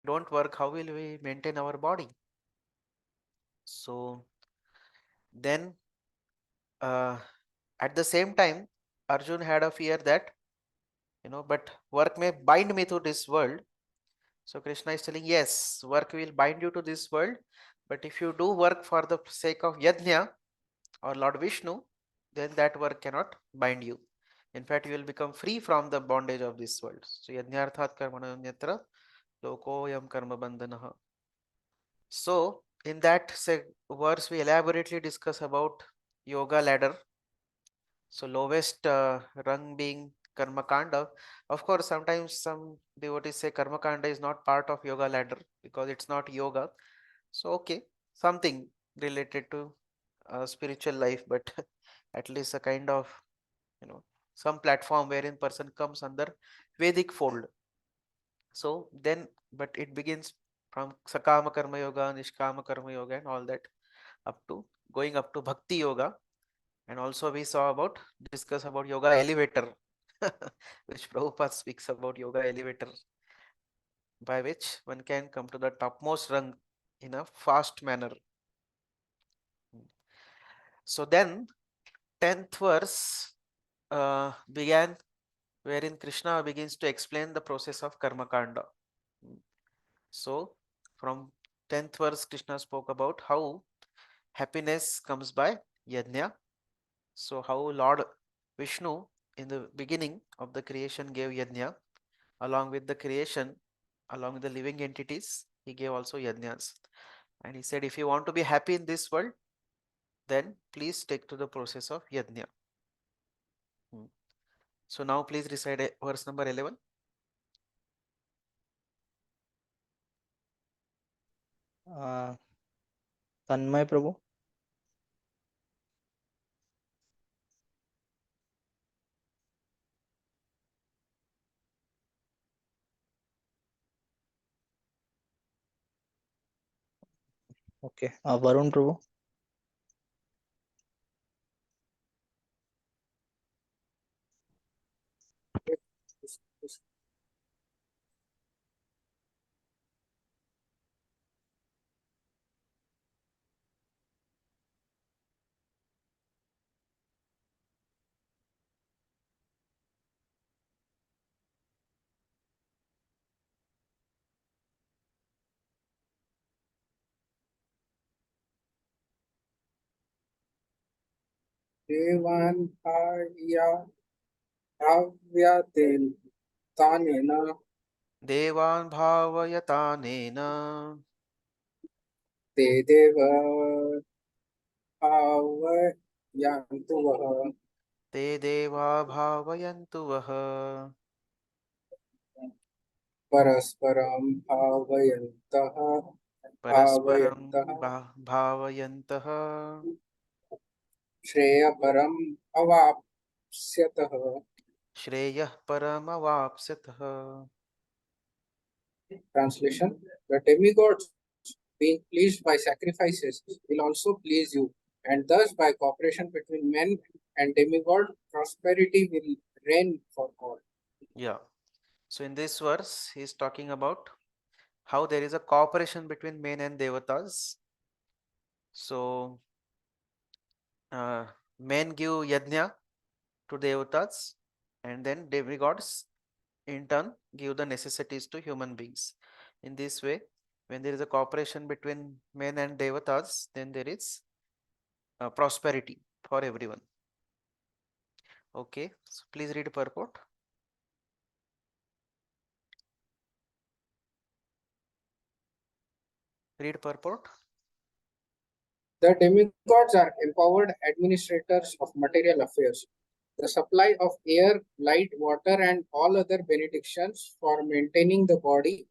don't work, how will we maintain our body? So then at the same time, Arjun had a fear that, but work may bind me to this world. So Krishna is telling, yes, work will bind you to this world, but if you do work for the sake of Yajna or Lord Vishnu, then that work cannot bind you. In fact, you will become free from the bondage of this world. So Yajnarthat karmananyatra lokoyam karma bandhanaha. So in that verse, we elaborately discuss about yoga ladder. So lowest rung being karma kanda. Of course, sometimes some devotees say karma kanda is not part of yoga ladder because it's not yoga. So okay, something related to spiritual life, but at least a kind of, some platform wherein person comes under Vedic fold. So then, but it begins from Sakama Karma Yoga, Nishkama Karma Yoga, and all that up to going up to Bhakti Yoga. And also we saw about discuss about yoga elevator, which Prabhupada speaks about yoga elevator, by which one can come to the topmost rung in a fast manner. So then 10th verse began wherein Krishna begins to explain the process of karma kanda. So from 10th verse, Krishna spoke about how happiness comes by yajna. So how Lord Vishnu in the beginning of the creation gave yajna, along with the creation, along with the living entities, he gave also yajnas. And he said, if you want to be happy in this world, then please take to the process of yajna. So now please recite verse number 11. Tanmay Prabhu. Okay. Varun प्रभु. देवान् भाव्यतेन तानेन Devan bhavayatanena ते देव भावयन्तु वः te deva bhavayantu vaha परस्परं भावयन्तः parasparam भावयन्तः bhavayantaha श्रेयपरम् अवाप्स्यतः. shreyah paramavapsyatah. Translation: the demigods, being pleased by sacrifices, will also please you, and thus by cooperation between men and demigod, prosperity will reign for all. Yeah. So in this verse, he is talking about how there is a cooperation between men and devatas. So men give yajna to devatas, and then demigods in turn give the necessities to human beings. In this way, when there is a cooperation between men and devatas, then there is prosperity for everyone. Okay, so please read purport. Read purport. The demigods are empowered administrators of material affairs. The supply of air, light, water, and all other benedictions for maintaining the body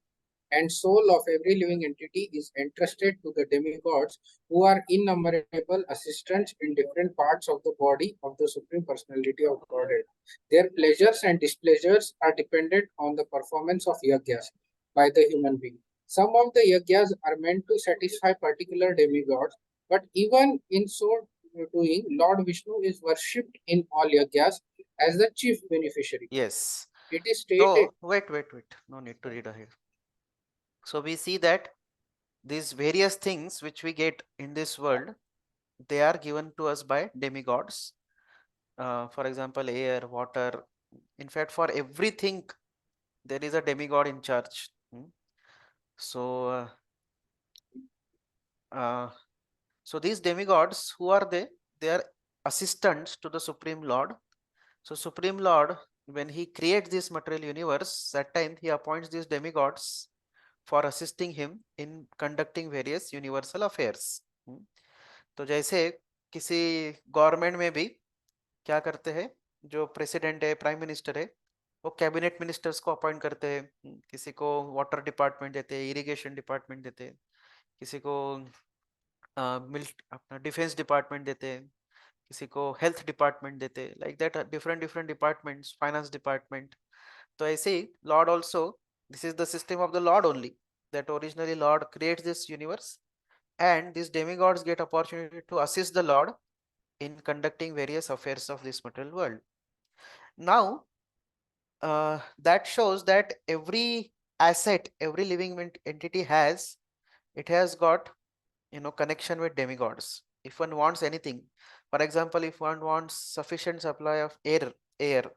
and soul of every living entity is entrusted to the demigods, who are innumerable assistants in different parts of the body of the Supreme Personality of Godhead. Their pleasures and displeasures are dependent on the performance of yajnas by the human being. Some of the yajnas are meant to satisfy particular demigods, but even in so doing, Lord Vishnu is worshipped in all yajnas as the chief beneficiary. Yes. It is stated. So wait. No need to read ahead. So we see that these various things which we get in this world, they are given to us by demigods. For example, air, water. In fact, for everything, there is a demigod in charge. So, so these demigods, who are they? They are assistants to the Supreme Lord. So Supreme Lord, when he creates this material universe, that time he appoints these demigods for assisting him in conducting various universal affairs. तो जैसे किसी government में भी क्या करते हैं, जो president है, प्राइम मिनिस्टर है, वो कैबिनेट मिनिस्टर्स को अपॉइंट करते हैं. किसी को वाटर डिपार्टमेंट देते हैं, इरिगेशन डिपार्टमेंट देते हैं, किसी को अपना डिफेंस डिपार्टमेंट देते हैं, किसी को हेल्थ डिपार्टमेंट देते हैं, like that different different departments, finance department. तो ऐसे ही lord also, this is the system of the lord only, that originally Lord creates this universe, and these demigods get opportunity to assist the Lord in conducting various affairs of this material world. Now, that shows that every asset, every living entity has, it has got, connection with demigods. If one wants anything, for example, if one wants sufficient supply of air, the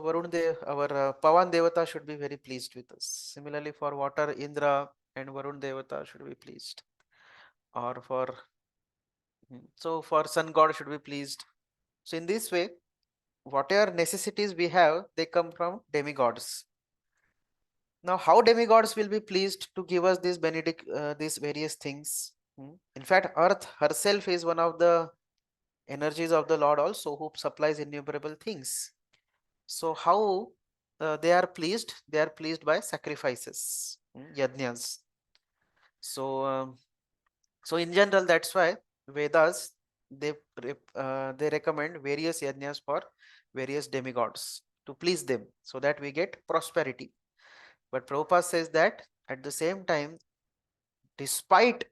Varun our Pavan Devata should be very pleased with us. Similarly, for water, Indra and Varun Devata should be pleased. Or for sun god should be pleased. So in this way, whatever necessities we have, they come from demigods. Now, how demigods will be pleased to give us these various things? In fact, Earth herself is one of the energies of the Lord also, who supplies innumerable things. So how they are pleased? They are pleased by sacrifices, yajnas. So so in general, that's why Vedas, they recommend various yajnas for various demigods to please them, so that we get prosperity. But Prabhupada says that at the same time, despite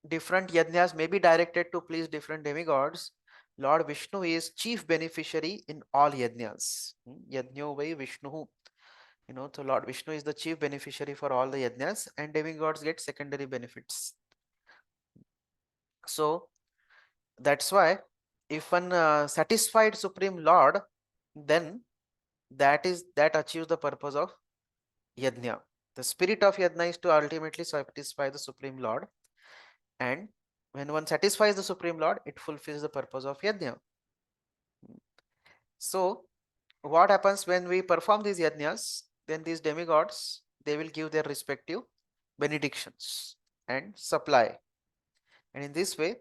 different yajnas may be directed to please different demigods, Lord Vishnu is chief beneficiary in all yajnas. Yajno vai Vishnu. So Lord Vishnu is the chief beneficiary for all the yajnas, and demigods get secondary benefits. So that's why if one satisfied Supreme Lord, then that achieves the purpose of yajna. The spirit of yajna is to ultimately satisfy the Supreme Lord, and when one satisfies the Supreme Lord, it fulfills the purpose of yajna. So what happens when we perform these yajnas? Then these demigods, they will give their respective benedictions and supply, and in this way,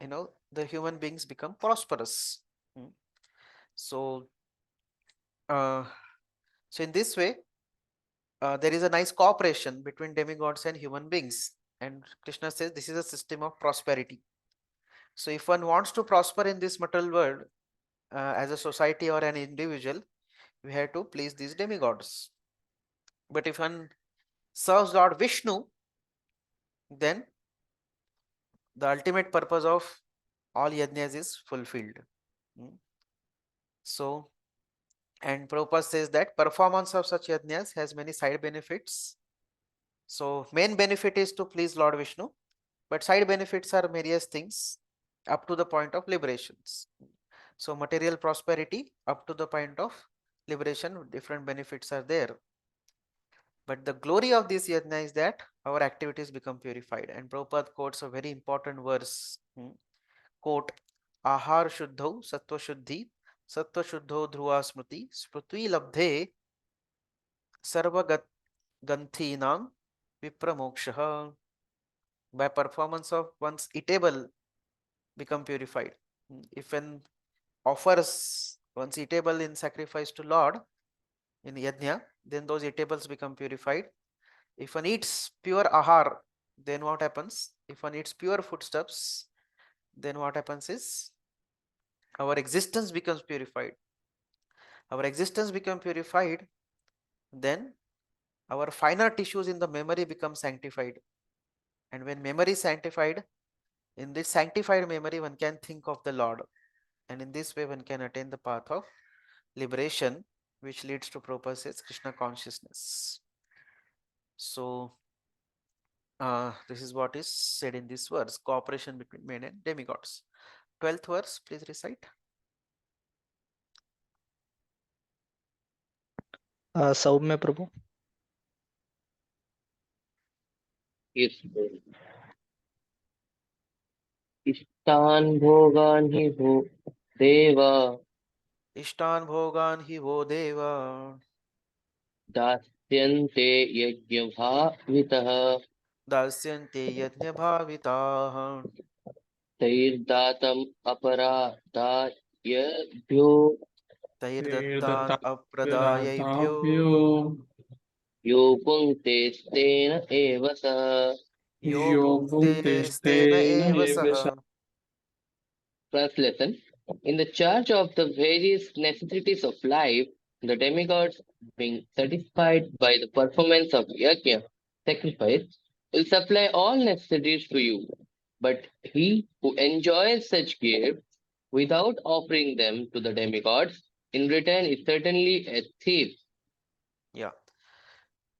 the human beings become prosperous. So so in this way, there is a nice cooperation between demigods and human beings, and Krishna says this is a system of prosperity. So if one wants to prosper in this material world, as a society or an individual, we have to please these demigods. But if one serves Lord Vishnu, then the ultimate purpose of all yajnas is fulfilled. So, and Prabhupada says that performance of such yajnas has many side benefits. So main benefit is to please Lord Vishnu, but side benefits are various things up to the point of liberations. So material prosperity up to the point of liberation, different benefits are there. But the glory of this yajna is that our activities become purified. And Prabhupada quotes a very important verse. Quote, Ahar Shuddho Sattva Shuddhi Sattva Shuddho Dhruva Smriti Sprutvi Labdhe Sarva Ganthinam Vipramoksha. By performance of one's eatable become purified. If one offers one's eatable in sacrifice to Lord in yajna, then those eatables become purified. If one eats pure ahar, then what happens? If one eats pure foodstuffs, then what happens is our existence becomes purified. Our existence becomes purified, then our finer tissues in the memory become sanctified. And when memory is sanctified, in this sanctified memory, one can think of the Lord. And in this way, one can attain the path of liberation, which leads to Prabhupada says Krishna consciousness. So This is what is said in this verse, cooperation between men and demigods. 12th verse, please recite. Saumya Prabhu. Yes, इष्टान् भोगान् हि वो देव Ishtan bhogan hi wo deva दास्यन्ते यज्ञभावितः dasyante yajna bhavitah तैर्दातम् अपराधायभ्यो तैर्दत्तान् अप्रदायैभ्यो यो पुङ्क्ते तेन एव सः. यो भुङ्क्ते स्तेन एव सः. Translation: in the charge of the various necessities of life, the demigods, being satisfied by the performance of yajna, sacrifice, will supply all necessities to you. But he who enjoys such gifts without offering them to the demigods in return is certainly a thief. Yeah.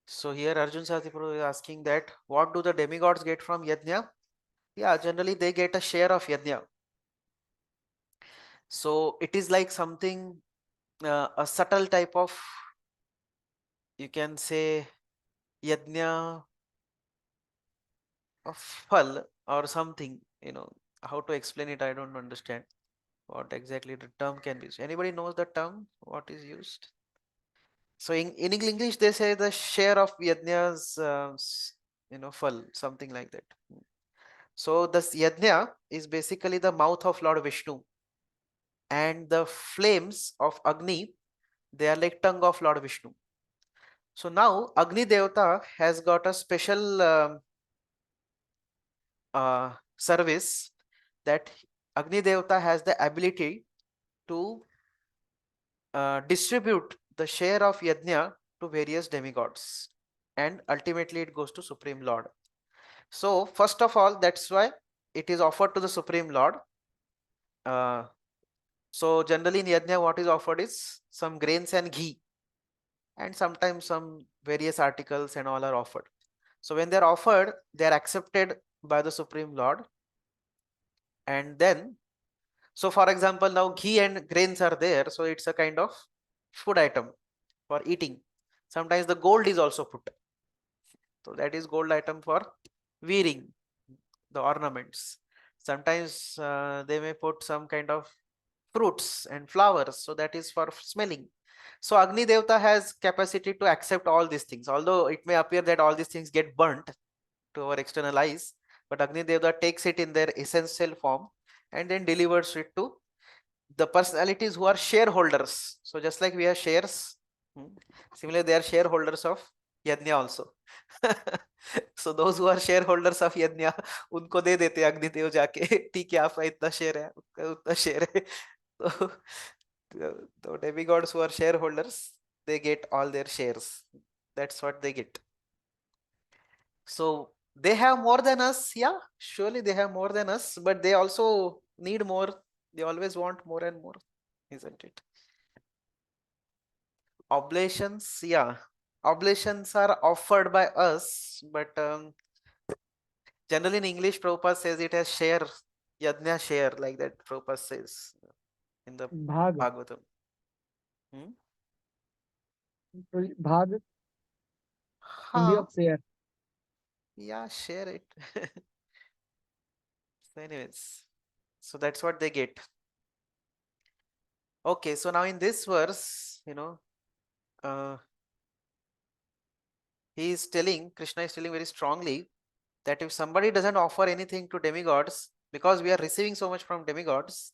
So here Arjun Satipuru is asking that what do the demigods get from yajna? Yeah, generally they get a share of yajna. So it is like something, a subtle type of, you can say, yajna of phal or something, how to explain it, I don't understand what exactly the term can be. Anybody knows the term, what is used? So in English, they say the share of yajna's, phal, something like that. So this yajna is basically the mouth of Lord Vishnu, and the flames of Agni, they are like tongue of Lord Vishnu. So now Agni Devata has got a special service, that Agni Devata has the ability to distribute the share of yajna to various demigods, and ultimately it goes to Supreme Lord. So first of all, that's why it is offered to the Supreme Lord. So generally in yajna, what is offered is some grains and ghee, and sometimes some various articles and all are offered. So when they are offered, they are accepted by the Supreme Lord. And then, so for example, now ghee and grains are there, so it's a kind of food item for eating. Sometimes the gold is also put, so that is gold item for wearing the ornaments. Sometimes they may put some kind of fruits and flowers, so that is for smelling. So Agni Devta has capacity to accept all these things, although it may appear that all these things get burnt to our external eyes, but Agni Devta takes it in their essential form and then delivers it to the personalities who are shareholders. So just like we have shares, similarly they are shareholders of yajna also. So those who are shareholders of yajna, उनको दे देते अग्निदेव जाके, ठीक है आपका इतना share है, उतना share है. So the demigods who are shareholders, they get all their shares. That's what they get. So they have more than us. Yeah, surely they have more than us, but they also need more. They always want more and more, isn't it? Oblations, yeah. Oblations are offered by us, but generally in English, Prabhupada says it as share, yajna share, like that Prabhupada says in the भाग Bhagavatam. Hmm? भाग Hindi Huh? of share. Yeah, share it. So anyways, so that's what they get. Okay, so now in this verse, he is telling, Krishna is telling very strongly that if somebody doesn't offer anything to demigods, because we are receiving so much from demigods,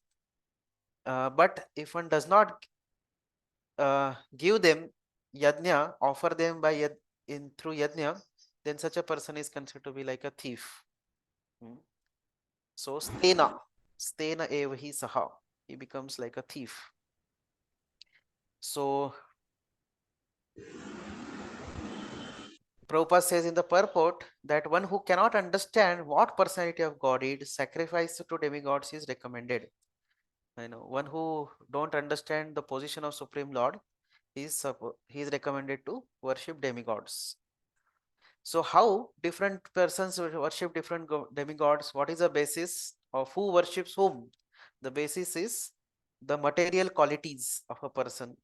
but if one does not give them yajna, offer them by through yajna, then such a person is considered to be like a thief. So stena eva hi saha, he becomes like a thief. So Prabhupada says in the purport that one who cannot understand what personality of God is, sacrifice to demigods is recommended. One who don't understand the position of Supreme Lord, he is recommended to worship demigods. So how different persons worship different demigods? What is the basis of who worships whom? The basis is the material qualities of a person.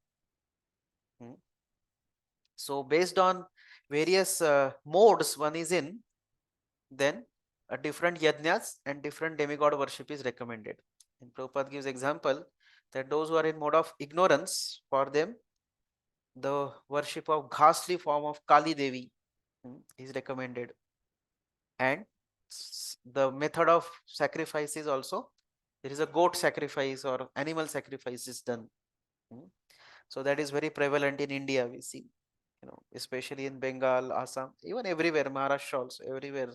Hmm. So based on various modes one is in, then a different yajnas and different demigod worship is recommended. And Prabhupada gives example that those who are in mode of ignorance, for them the worship of ghastly form of Kali Devi is recommended. And the method of sacrifice is also, there is a goat sacrifice or animal sacrifice is done. So that is very prevalent in India, we see, especially in Bengal, Assam, even everywhere, Maharashtra also, everywhere,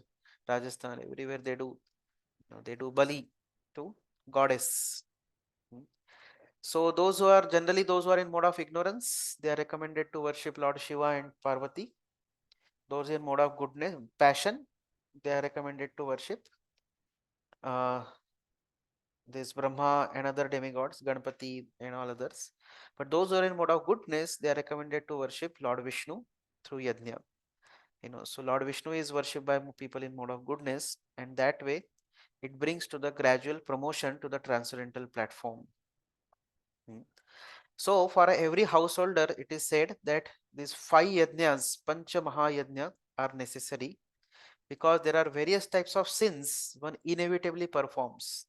Rajasthan, everywhere they do, they do Bali to goddess. So those who are generally, those who are in mode of ignorance, they are recommended to worship Lord Shiva and Parvati. Those in mode of goodness, passion, they are recommended to worship this Brahma and other demigods, Ganpati and all others. But those who are in mode of goodness, they are recommended to worship Lord Vishnu through yajna. So Lord Vishnu is worshipped by people in mode of goodness, and that way it brings to the gradual promotion to the transcendental platform. So for every householder, it is said that these 5 yajnas, Pancha Mahayajna, are necessary because there are various types of sins one inevitably performs.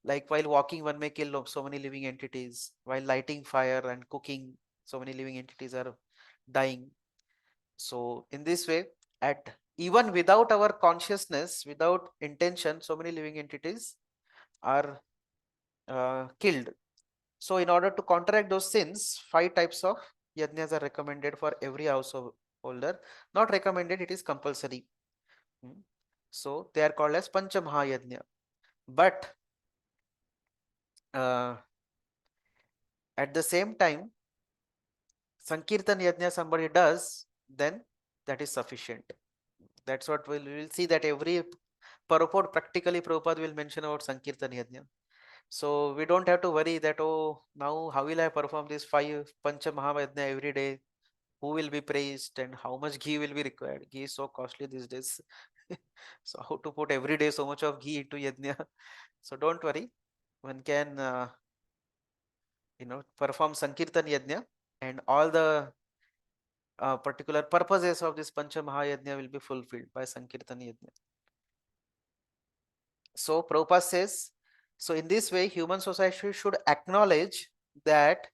Like while walking, one may kill so many living entities. While lighting fire and cooking, so many living entities are dying. So in this way, at even without our consciousness, without intention, so many living entities are killed. So in order to counteract those sins, 5 types of yajnas are recommended for every householder. Not recommended, it is compulsory. So they are called as Pancha Mahayajna. But at the same time, Sankirtan Yajna somebody does, then that is sufficient. That's what we will see, that every purport practically Prabhupada will mention about Sankirtan Yajna. So we don't have to worry that, oh, now how will I perform this 5 Pancha Mahavajna every day? Who will be praised and how much ghee will be required? Ghee is so costly these days. So how to put every day so much of ghee into yajna? So don't worry, one can perform Sankirtan yajna, and all the particular purposes of this Pancha Mahayajna will be fulfilled by Sankirtan yajna. So Prabhupada says, so in this way, human society should acknowledge that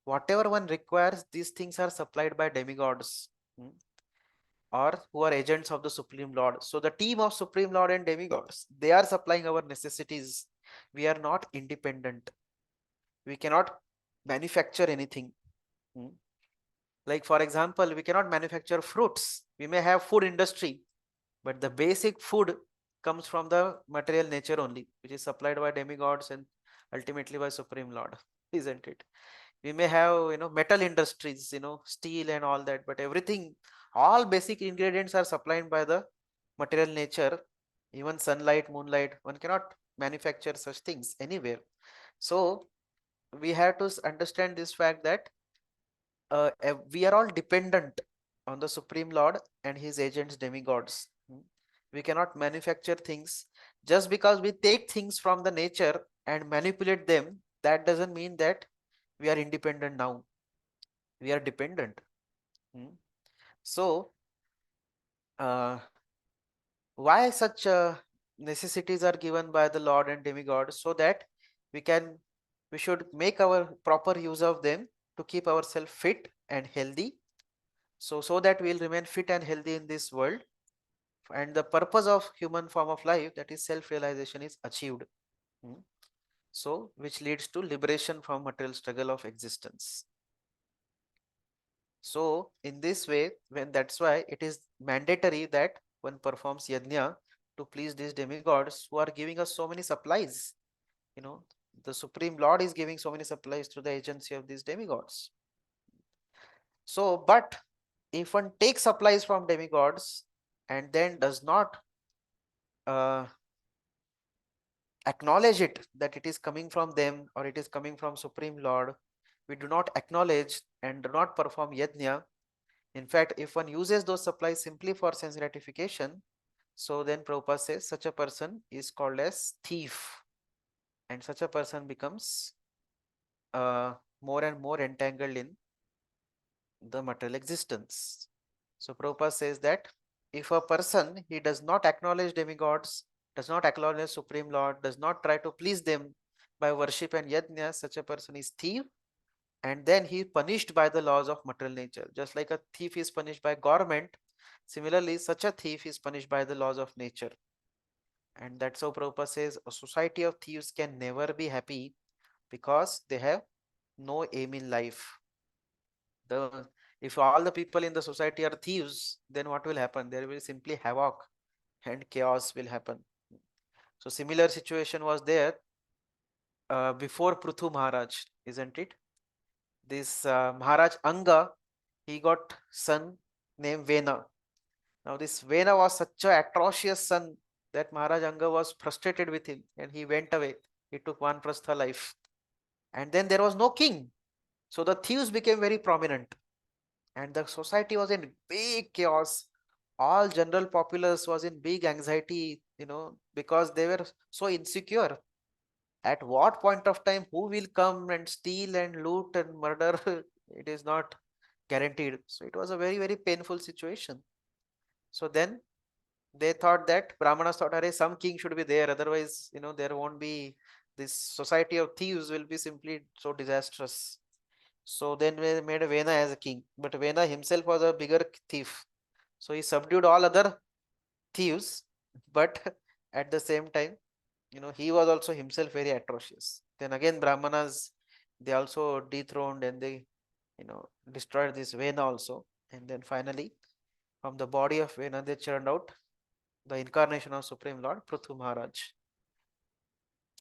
whatever one requires, these things are supplied by demigods, or who are agents of the Supreme Lord. So the team of Supreme Lord and demigods, they are supplying our necessities. We are not independent. We cannot manufacture anything. Like for example, we cannot manufacture fruits. We may have food industry, but the basic food comes from the material nature only, which is supplied by demigods and ultimately by Supreme Lord, isn't it? We may have metal industries, steel and all that, but everything, all basic ingredients are supplied by the material nature. Even sunlight, moonlight, one cannot manufacture such things anywhere. So we have to understand this fact that we are all dependent on the Supreme Lord and his agents, demigods. We cannot manufacture things. Just because we take things from the nature and manipulate them, that doesn't mean that we are independent now. We are dependent. So why such necessities are given by the Lord and demigod? So that we should make our proper use of them to keep ourselves fit and healthy. So that we will remain fit and healthy in this world, and the purpose of human form of life, that is self-realization, is achieved. So which leads to liberation from material struggle of existence. So in this way, that's why it is mandatory that one performs yajna to please these demigods who are giving us so many supplies. The Supreme Lord is giving so many supplies through the agency of these demigods. So, but if one takes supplies from demigods and then does not acknowledge it, that it is coming from them or it is coming from Supreme Lord, we do not acknowledge and do not perform yajna, In fact, if one uses those supplies simply for sense gratification, so then Prabhupada says such a person is called as thief, and such a person becomes more and more entangled in the material existence. So Prabhupada says that if a person, he does not acknowledge demigods, does not acknowledge Supreme Lord, does not try to please them by worship and yajna, such a person is thief, and then he is punished by the laws of material nature. Just like a thief is punished by government, similarly such a thief is punished by the laws of nature. And that's how Prabhupada says a society of thieves can never be happy because they have no aim in life. The if all the people in the society are thieves, then what will happen? There will simply havoc and chaos will happen. So similar situation was there before Prithu Maharaj, isn't it? This Maharaj Anga, he got son named Vena. Now this Vena was such a atrocious son that Maharaj Anga was frustrated with him and he went away. He took Vanprastha life. And then there was no king. So the thieves became very prominent. And the society was in big chaos. All general populace was in big anxiety, because they were so insecure. At what point of time who will come and steal and loot and murder, it is not guaranteed. So it was a very, very painful situation. So then they thought that Brahmanas thought, "Arey, some king should be there, otherwise, there won't be this society of thieves will be simply so disastrous." So then they made Vena as a king, but Vena himself was a bigger thief. So he subdued all other thieves, but at the same time, he was also himself very atrocious. Then again, Brahmanas, they also dethroned and they, destroyed this Vena also. And then finally, from the body of Vena, they churned out the incarnation of Supreme Lord, Prithu Maharaj.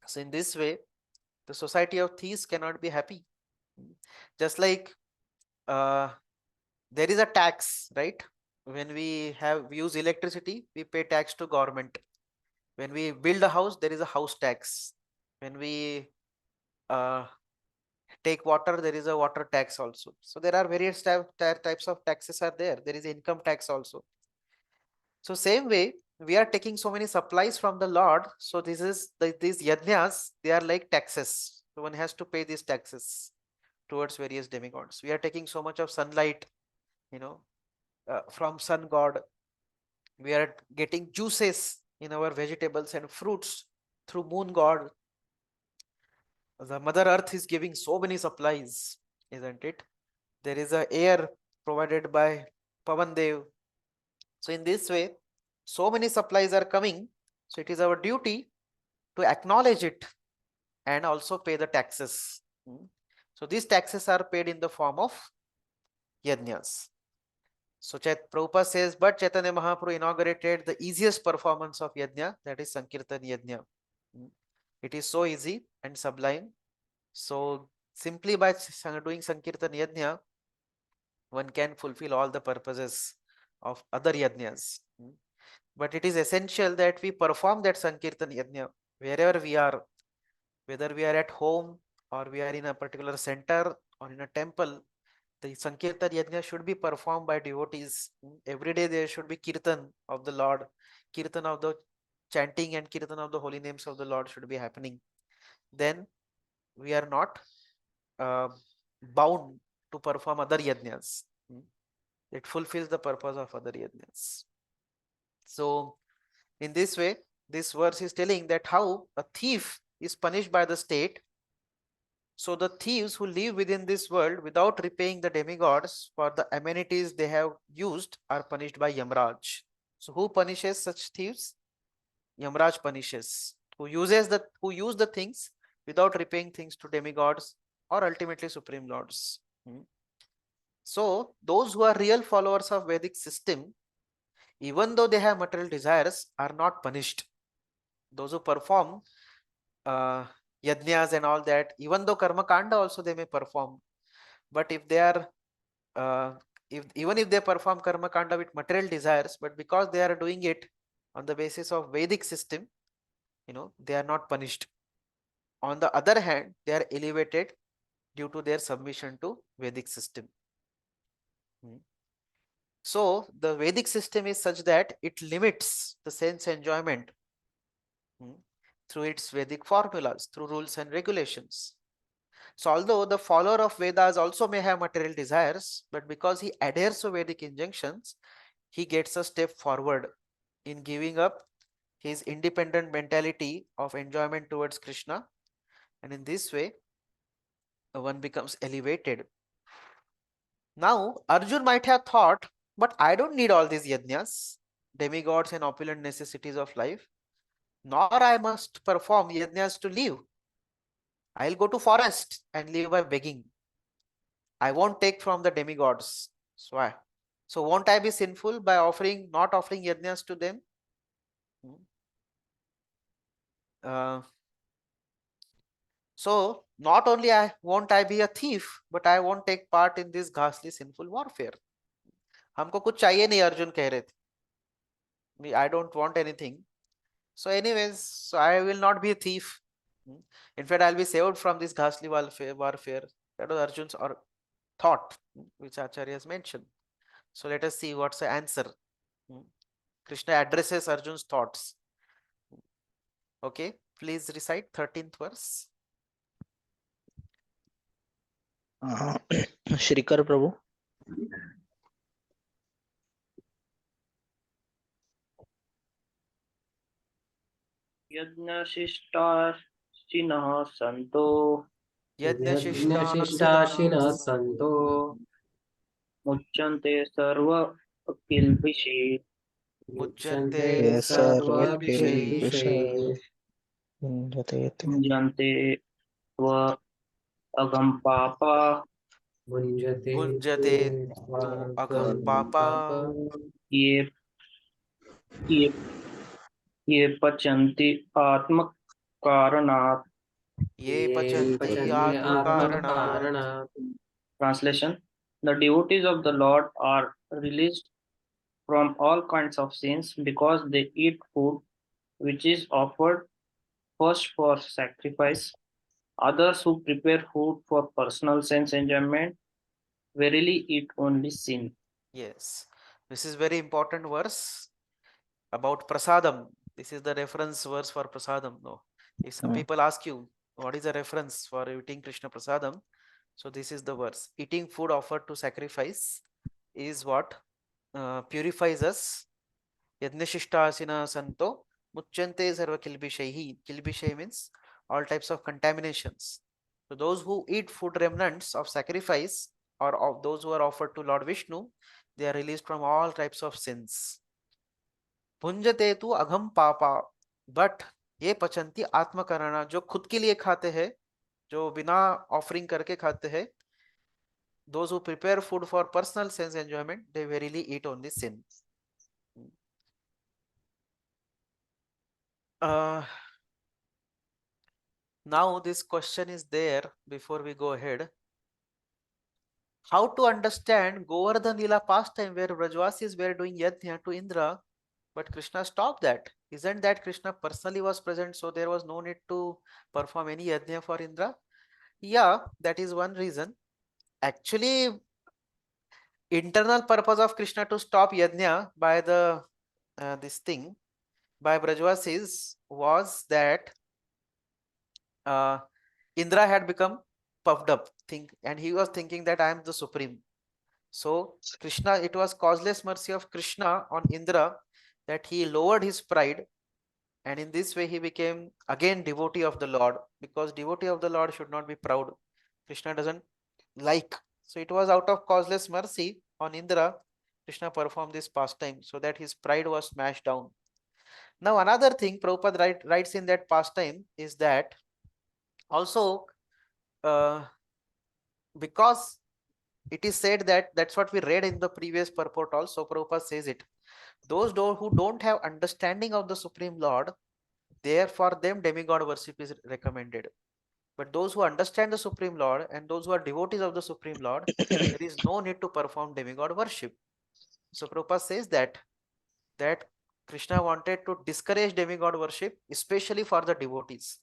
So in this way, the society of thieves cannot be happy. Just like uh, there is a tax, right? When we use electricity, we pay tax to government. When we build a house, there is a house tax. When we uh, take water, there is a water tax also. So there are various types of taxes are there. There is income tax also. So same way, we are taking so many supplies from the Lord. So these yajnas, they are like taxes. So one has to pay these taxes towards various demigods. We are taking so much of sunlight, from sun god. We are getting juices in our vegetables and fruits through moon god. The mother earth is giving so many supplies, isn't it? There is a air provided by Pavan Dev. So in this way, so many supplies are coming. So it is our duty to acknowledge it and also pay the taxes. So these taxes are paid in the form of yajnas. So Prabhupada says, but Chaitanya Mahaprabhu inaugurated the easiest performance of yajna, that is Sankirtan yajna. It is so easy and sublime. So simply by doing Sankirtan yajna, one can fulfill all the purposes of other yajnas. But it is essential that we perform that Sankirtan yajna wherever we are, whether we are at home or we are in a particular center or in a temple. The Sankirtan Yajna should be performed by devotees. Every day there should be Kirtan of the Lord, Kirtan of the chanting and Kirtan of the holy names of the Lord should be happening. Then we are not uh, bound to perform other yajnas. It fulfills the purpose of other yajnas. So in this way, this verse is telling that how a thief is punished by the state. So the thieves who live within this world without repaying the demigods for the amenities they have used are punished by Yamraj. So who punishes such thieves? Yamraj punishes. Who use the things without repaying things to demigods or ultimately supreme lords. So those who are real followers of Vedic system, even though they have material desires, are not punished. Those who perform yajnas and all that, even though karma kanda also they may perform, but if they are even if they perform karma kanda with material desires, but because they are doing it on the basis of Vedic system, they are not punished. On the other hand, they are elevated due to their submission to Vedic system. So the Vedic system is such that it limits the sense enjoyment through its Vedic formulas, through rules and regulations. So although the follower of Vedas also may have material desires, but because he adheres to Vedic injunctions, he gets a step forward in giving up his independent mentality of enjoyment towards Krishna, and in this way one becomes elevated. Now Arjun might have thought, but I don't need all these yajnas, demigods and opulent necessities of life, nor I must perform yajnas to live. I'll go to forest and live by begging. I won't take from the demigods. So won't I be sinful by not offering yajnas to them? Hmm. Uh, so not only won't I be a thief, but I won't take part in this ghastly sinful warfare. हमको कुछ चाहिए नहीं, अर्जुन कह रहे थे. I don't want anything. So anyways, so I will not be a thief. In fact, I'll be saved from this ghastly warfare. That was Arjun's thought, which Acharya has mentioned. So let us see what's the answer. Krishna addresses Arjun's thoughts. Okay, please recite 13th verse. Shrikar प्रभु. यज्ञशिष्टाशिनः सन्तो यज्ञशिष्टाशिनः सन्तो मुच्यन्ते सर्वकिल्बिषि मुच्यन्ते सर्वकिल्बिषैः भुञ्जन्ते स्व अगं पापा भुञ्जते तु अघं पापा ये ये ये पचन्ति आत्मकारणात्. ये पचन्ति आत्मकारणात्. Translation: The devotees of the Lord are released from all kinds of sins because they eat food which is offered first for sacrifice. Others who prepare food for personal sense enjoyment verily eat only sin. Yes, this is very important verse about prasadam. This is the reference verse for prasadam. No, if some people ask you what is the reference for eating Krishna prasadam, so this is the verse. Eating food offered to sacrifice is what purifies us. Yajnashishtasina santo muchyante sarva kilbishaihi. Kilbishai means all types of contaminations. So those who eat food remnants of sacrifice or of those who are offered to Lord Vishnu, they are released from all types of sins. भुंजते तु अघम पापा, but ये पचंती आत्मकरणा, जो खुद के लिए खाते हैं, जो बिना ऑफरिंग करके खाते हैं, those who prepare food for personal sense enjoyment, they verily eat only sin. Now this question is there before we go ahead. How to understand Govardhan Lila pastime where Brajvasis were doing yajna to Indra, but Krishna stopped that? Isn't that Krishna personally was present, so there was no need to perform any yajna for Indra? Yeah, that is one reason. Actually, internal purpose of Krishna to stop yajna by the this thing by Brajvasis was that Indra had become puffed up, and he was thinking that I am the supreme. So Krishna, it was causeless mercy of Krishna on Indra that he lowered his pride, and in this way he became again devotee of the Lord, because devotee of the Lord should not be proud. Krishna doesn't like. So it was out of causeless mercy on Indra, Krishna performed this pastime so that his pride was smashed down. Now another thing Prabhupada writes in that pastime is that also because it is said that that's what we read in the previous purport also, Prabhupada says it. Those who don't have understanding of the Supreme Lord, there for them demigod worship is recommended. But those who understand the Supreme Lord and those who are devotees of the Supreme Lord, there is no need to perform demigod worship. So Prabhupada says that Krishna wanted to discourage demigod worship, especially for the devotees.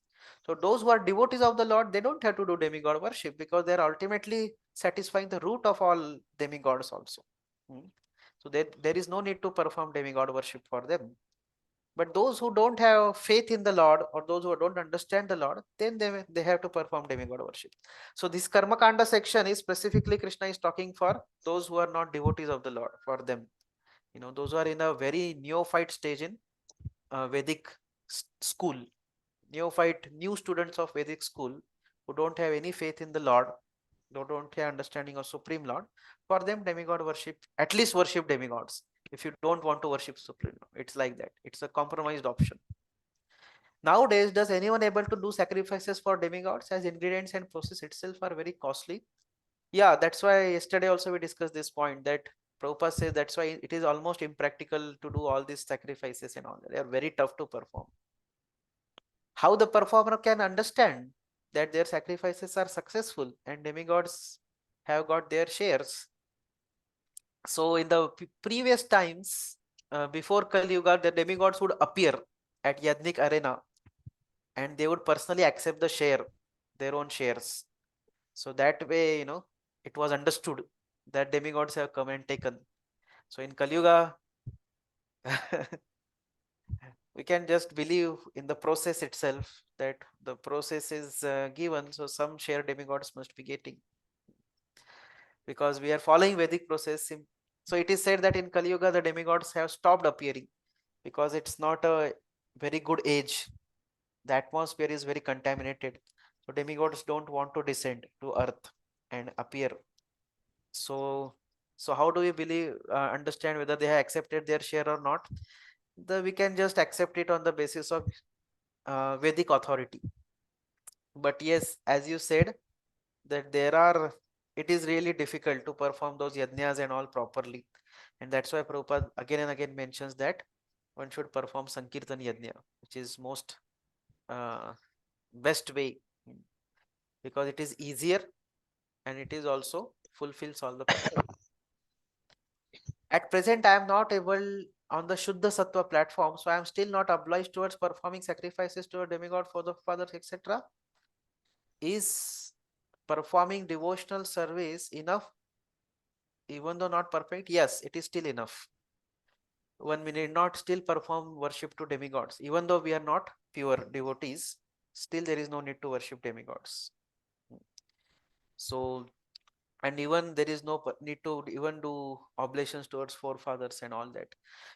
So those who are devotees of the Lord, they don't have to do demigod worship because they are ultimately satisfying the root of all demigods also. So there is no need to perform demigod worship for them. But those who don't have faith in the Lord, or those who don't understand the Lord, then they have to perform demigod worship. So this Karma Kanda section is specifically Krishna is talking for those who are not devotees of the Lord, for them. Those who are in a very neophyte stage in Vedic school, new students of Vedic school who don't have any faith in the Lord, who don't have understanding of Supreme Lord. For them, demigod worship, at least worship demigods. If you don't want to worship Supreme Lord, it's like that. It's a compromised option. Nowadays, does anyone able to do sacrifices for demigods, as ingredients and process itself are very costly? Yeah, that's why yesterday also we discussed this point, that Prabhupada says that's why it is almost impractical to do all these sacrifices and all that. They are very tough to perform. How the performer can understand that their sacrifices are successful and demigods have got their shares? So in the previous times, before Kali Yuga, the demigods would appear at Yadnik arena and they would personally accept the share, their own shares. So that way, it was understood that demigods have come and taken. So in Kali Yuga, we can just believe in the process itself, that the process is given, so some share demigods must be getting, because we are following Vedic process. So it is said that in Kali Yuga the demigods have stopped appearing because it's not a very good age. The atmosphere is very contaminated, so demigods don't want to descend to earth and appear. So how do we believe, understand whether they have accepted their share or not? We can just accept it on the basis of Vedic authority. But yes, as you said, that it is really difficult to perform those yajnas and all properly. And that's why Prabhupada again and again mentions that one should perform Sankirtan Yajna, which is most best way, because it is easier and it is also fulfills all the purpose. At present, I am not able on the Shuddha Sattva platform, so I am still not obliged towards performing sacrifices to a demigod for the fathers, etc. Is performing devotional service enough, even though not perfect? Yes, it is still enough. One need not still perform worship to demigods, even though we are not pure devotees. Still, there is no need to worship demigods. So, and even there is no need to even do oblations towards forefathers and all that,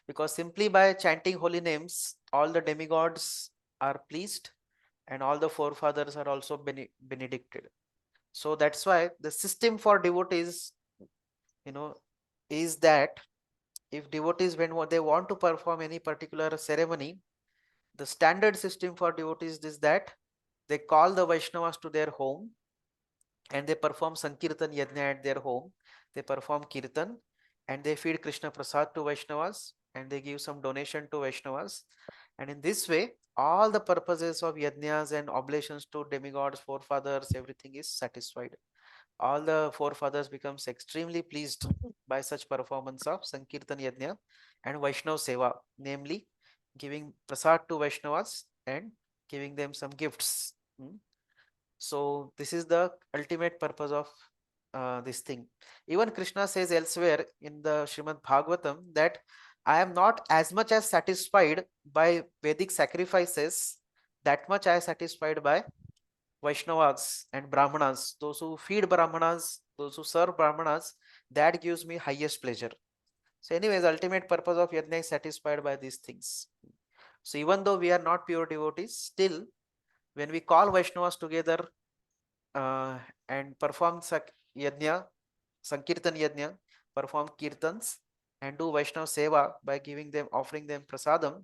because simply by chanting holy names, all the demigods are pleased and all the forefathers are also benedicted. So that's why the system for devotees, is that if devotees, when they want to perform any particular ceremony, the standard system for devotees is that they call the Vaishnavas to their home and they perform Sankirtan Yajna at their home. They perform Kirtan and they feed Krishna Prasad to Vaishnavas and they give some donation to Vaishnavas. And in this way, all the purposes of yajnas and oblations to demigods, forefathers, everything is satisfied. All the forefathers becomes extremely pleased by such performance of Sankirtan Yajna and Vaishnav Seva, namely giving prasad to Vaishnavas and giving them some gifts. So this is the ultimate purpose of this thing. Even Krishna says elsewhere in the Srimad Bhagavatam that I am not as much as satisfied by Vedic sacrifices, that much I am satisfied by Vaishnavas and Brahmanas. Those who feed Brahmanas, those who serve Brahmanas, that gives me highest pleasure. So anyways, ultimate purpose of yajna is satisfied by these things. So even though we are not pure devotees, still when we call Vaishnavas together and perform yajna, Sankirtan yajna, perform kirtans and do Vaishnav seva by giving them, offering them prasadam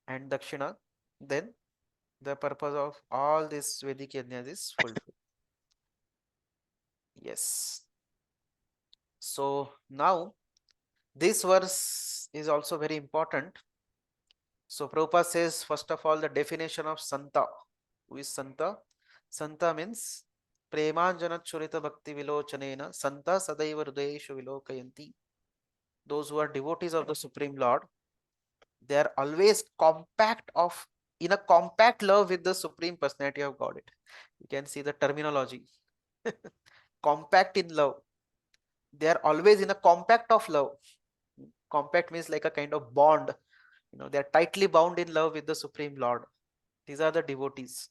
and dakshina, then the purpose of all this Vedic yajnas is fulfilled. Yes. So now this verse is also very important. So Prabhupada says, first of all, the definition of Santa. Who is Santa? Santa means Premanjana Churita Bhakti Vilochanena Santa Sadaiva Hridayeshu Vilokayanti. Those who are devotees of the Supreme Lord, they are always in a compact love with the Supreme Personality of Godhead. You can see the terminology. Compact in love. They are always in a compact of love. compact means like a kind of bond. They are tightly bound in love with the Supreme Lord. These are the devotees.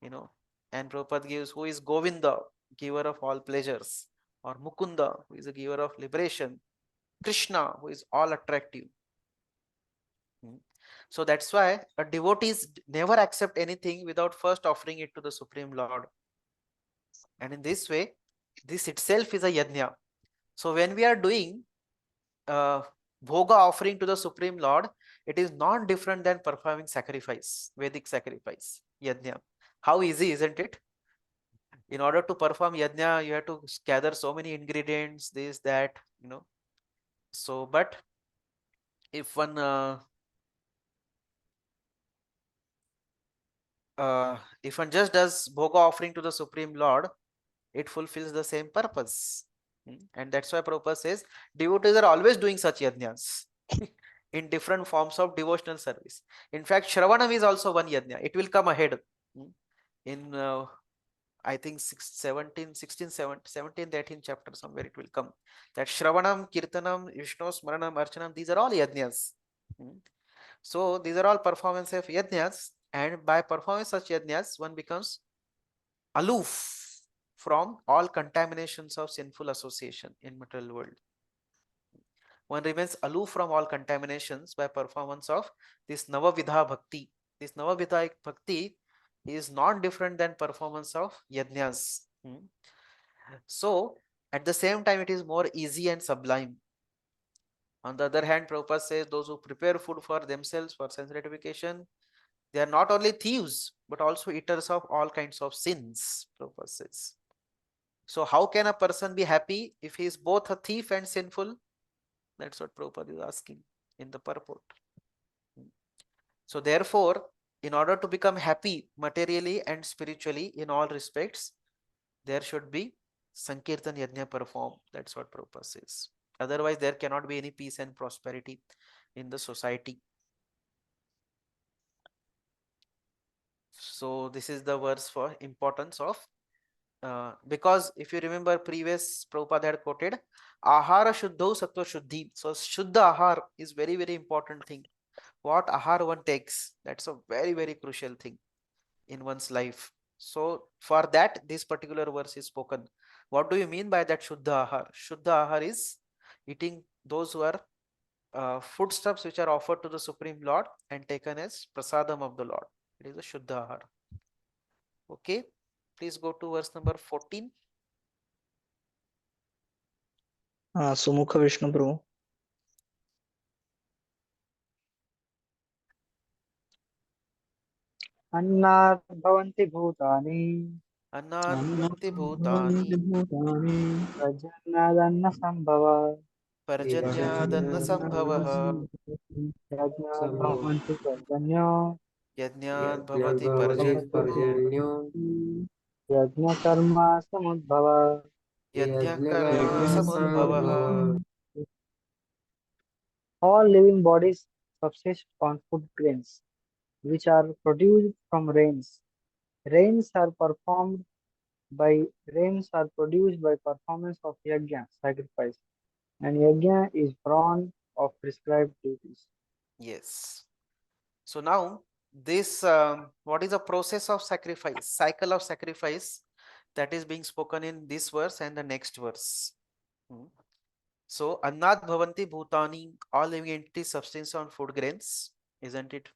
And Prabhupada gives who is Govinda, giver of all pleasures, or Mukunda, who is the giver of liberation, Krishna, who is all attractive. So that's why a devotees never accept anything without first offering it to the Supreme Lord. And in this way, this itself is a yajna. So when we are doing bhoga offering to the Supreme Lord, it is not different than performing sacrifice, Vedic sacrifice, yajna. How easy, isn't it? In order to perform yajna, you have to gather so many ingredients, this, that, So, but if one just does bhoga offering to the Supreme Lord, it fulfills the same purpose. And that's why Prabhupada says devotees are always doing such yajnas in different forms of devotional service. In fact, Shravanam is also one yajna. It will come ahead in I think 17, 16, 17, 18 chapter somewhere it will come. That Shravanam, Kirtanam, Vishnu, Smaranam, Archanam, these are all yajnas. So these are all performance of yajnas, and by performing such yajnas, one becomes aloof from all contaminations of sinful association in material world. One remains aloof from all contaminations by performance of this Navavidha Bhakti. This Navavidha Bhakti is not different than performance of yajnas. So at the same time, it is more easy and sublime. On the other hand, Prabhupada says those who prepare food for themselves for sense gratification, they are not only thieves, but also eaters of all kinds of sins, Prabhupada says. So how can a person be happy if he is both a thief and sinful? That's what Prabhupada is asking in the purport. So therefore, in order to become happy materially and spiritually in all respects, there should be Sankirtan Yajna performed. That's what Prabhupada says. Otherwise, there cannot be any peace and prosperity in the society. So this is the verse for importance of because if you remember previous Prabhupada had quoted Ahara Shuddho Sattva Shuddhi. So Shuddha Ahar is very, very important thing. What Ahar one takes, that's a very, very crucial thing in one's life. So for that, this particular verse is spoken. What do you mean by that Shuddha Ahar? Shuddha Ahar is eating those who are foodstuffs which are offered to the Supreme Lord and taken as prasadam of the Lord. It is a Shuddha Ahar. Okay, please go to verse number 14. सुमुख विष्णु प्रभु. अन्नात् भवन्ति भूतानि Annat bhavanti bhutani प्रजन्यादन्न सम्भवात् parjanyadanna sambhavaha यज्ञात् भवन्ति पर्जन्यो yajnat bhavati Yajnat parjanyo Parjanyo यज्ञकर्म समुद्भवात्. yajna karma Yajna samudbhavaha. Sambhava. All living bodies subsist on food grains, which are produced from rains. Rains are produced by performance of yajna, sacrifice, and yajna is born of prescribed duties. Yes. So now this what is the process of sacrifice, cycle of sacrifice that is being spoken in this verse and the next verse. So annat bhavanti bhutani, all living entities subsist on food grains, isn't it?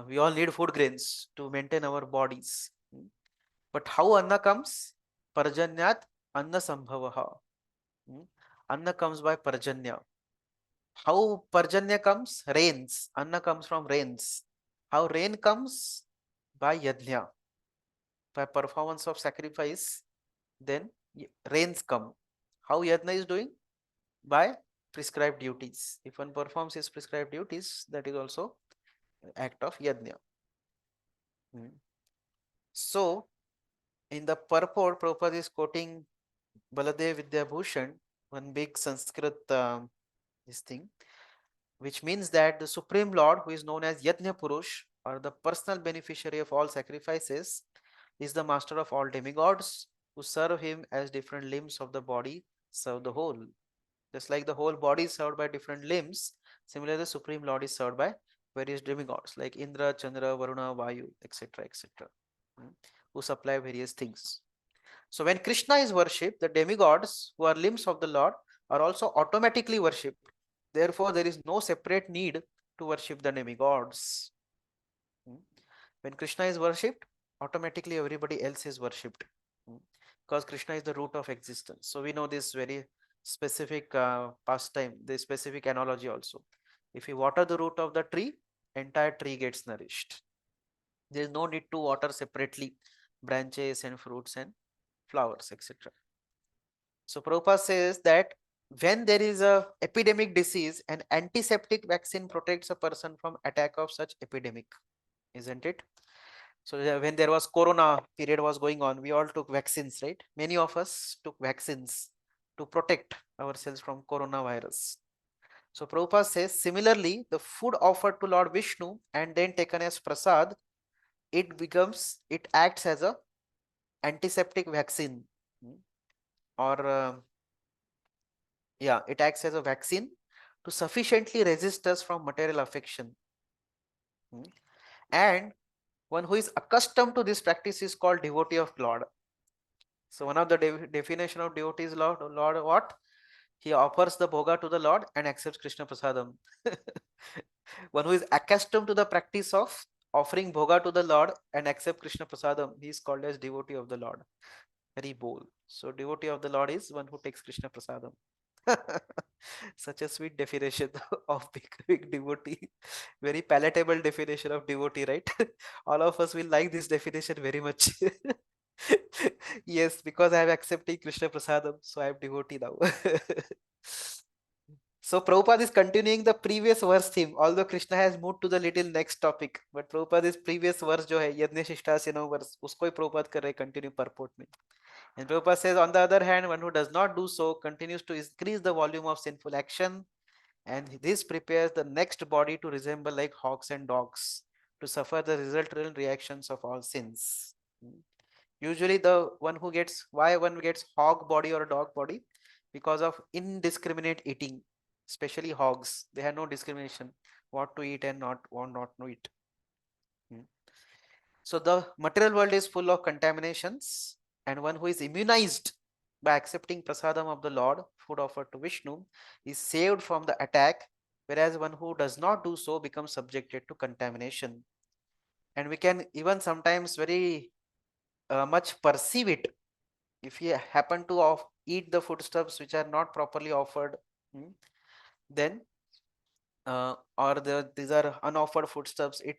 We all need food grains to maintain our bodies. But how anna comes? Parjanyat anna sambhavaha. Anna comes by parjanya. How parjanya comes? Rains. Anna comes from rains. How rain comes? By yajna. By performance of sacrifice, then rains come. How yajna is doing? By prescribed duties. If one performs his prescribed duties, that is also act of yajna. So, in the purport, Prabhupada is quoting Baladev Vidyabhushan, one big Sanskrit this thing, which means that the Supreme Lord, who is known as Yajna Purush, or the personal beneficiary of all sacrifices, is the master of all demigods who serve him as different limbs of the body serve the whole. Just like the whole body is served by different limbs, similarly the Supreme Lord is served by various demigods like Indra, Chandra, Varuna, Vayu, etc. etc. who supply various things. So when Krishna is worshipped, the demigods who are limbs of the Lord are also automatically worshipped. Therefore, there is no separate need to worship the demigods. When Krishna is worshipped, automatically everybody else is worshipped, because Krishna is the root of existence. So we know this very specific pastime, this specific analogy also. If you water the root of the tree, entire tree gets nourished. There is no need to water separately branches and fruits and flowers, etc. So Prabhupada says that when there is a epidemic disease, an antiseptic vaccine protects a person from attack of such epidemic, isn't it? So when there was corona period was going on, we all took vaccines, right? Many of us took vaccines to protect ourselves from coronavirus. So Prabhupada says, similarly, the food offered to Lord Vishnu and then taken as prasad, it acts as a antiseptic vaccine, or yeah, it acts as a vaccine to sufficiently resist us from material affection. And one who is accustomed to this practice is called devotee of Lord. So one of the definition of devotee is Lord what? He offers the bhoga to the Lord and accepts Krishna prasadam. One who is accustomed to the practice of offering bhoga to the Lord and accept Krishna prasadam, he is called as devotee of the Lord. Very bold. So devotee of the Lord is one who takes Krishna prasadam. Such a sweet definition of big devotee. Very palatable definition of devotee, right? All of us will like this definition very much. Yes, because I am accepting Krishna prasadam, so I am devotee now. So Prabhupada is continuing the previous verse theme, although Krishna has moved to the little next topic, but Prabhupada is previous verse जो है यज्ञ शिष्टासीनो verse उसको ही Prabhupada कर रहे continue purport में. And Prabhupada says, on the other hand, one who does not do so continues to increase the volume of sinful action, and this prepares the next body to resemble like hawks and dogs, to suffer the resultant reactions of all sins. Usually the one who gets, why one gets hog body or a dog body? Because of indiscriminate eating, especially hogs. They have no discrimination what to eat and not to eat. So the material world is full of contaminations, and one who is immunized by accepting prasadam of the Lord, food offered to Vishnu, is saved from the attack, whereas one who does not do so becomes subjected to contamination. And we can even sometimes very much perceive it if you happen to eat the foodstuffs which are not properly offered, then or these are unoffered foodstuffs, it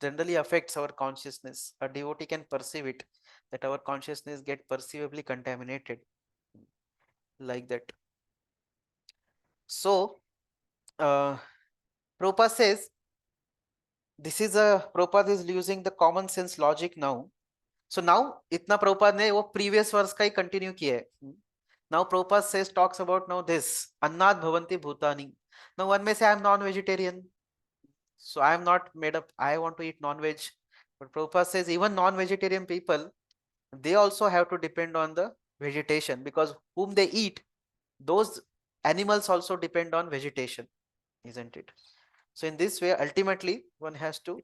generally affects our consciousness. A devotee can perceive it, that our consciousness get perceivably contaminated like that. So Prabhupada says, this is Prabhupada is using the common sense logic now. So now इतना Prabhupada ने वो previous verse का ही continue किया है. Now Prabhupada says, talks about now this annat bhavanti bhutani. Now one may say I am non-vegetarian, so I am not made up, I want to eat non-veg. But Prabhupada says even non-vegetarian people, they also have to depend on the vegetation, because whom they eat, those animals also depend on vegetation, isn't it? So in this way, ultimately one has to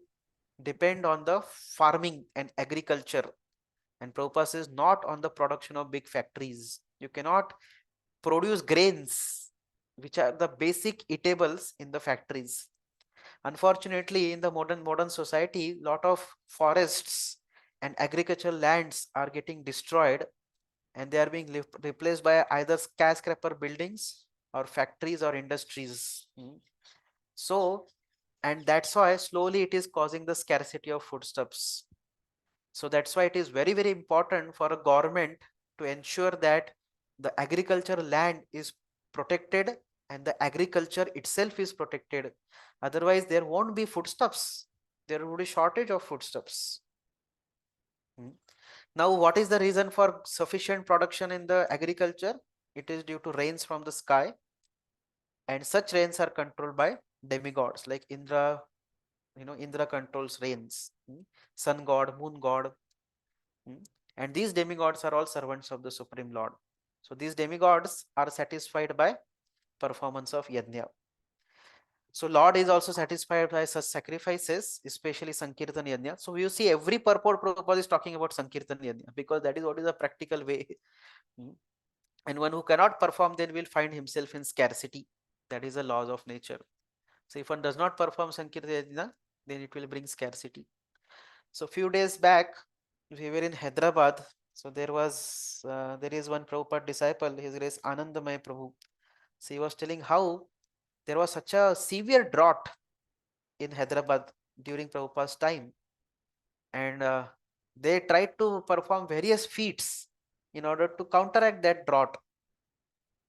depend on the farming and agriculture. And Prabhupada says not on the production of big factories. You cannot produce grains, which are the basic eatables, in the factories. Unfortunately, in the modern society, lot of forests and agricultural lands are getting destroyed, and they are being replaced by either skyscraper buildings or factories or industries. So, and that's why slowly it is causing the scarcity of foodstuffs. So that's why it is very, very important for a government to ensure that the agricultural land is protected and the agriculture itself is protected. Otherwise, there won't be foodstuffs. There will be shortage of foodstuffs. Now, what is the reason for sufficient production in the agriculture? It is due to rains from the sky, and such rains are controlled by demigods like Indra. Indra controls rains, sun god, moon god, and these demigods are all servants of the Supreme Lord. So these demigods are satisfied by performance of yajna. So Lord is also satisfied by such sacrifices, especially Sankirtan Yajna. So you see every purport Prabhupada is talking about Sankirtan Yajna because that is what is a practical way. And one who cannot perform then will find himself in scarcity. That is the laws of nature. So if one does not perform Sankirtan Yajna, then it will bring scarcity. So few days back, we were in Hyderabad. So there is one Prabhupada disciple, his grace Anandamay Prabhu. So he was telling how there was such a severe drought in Hyderabad during Prabhupada's time, and they tried to perform various feats in order to counteract that drought,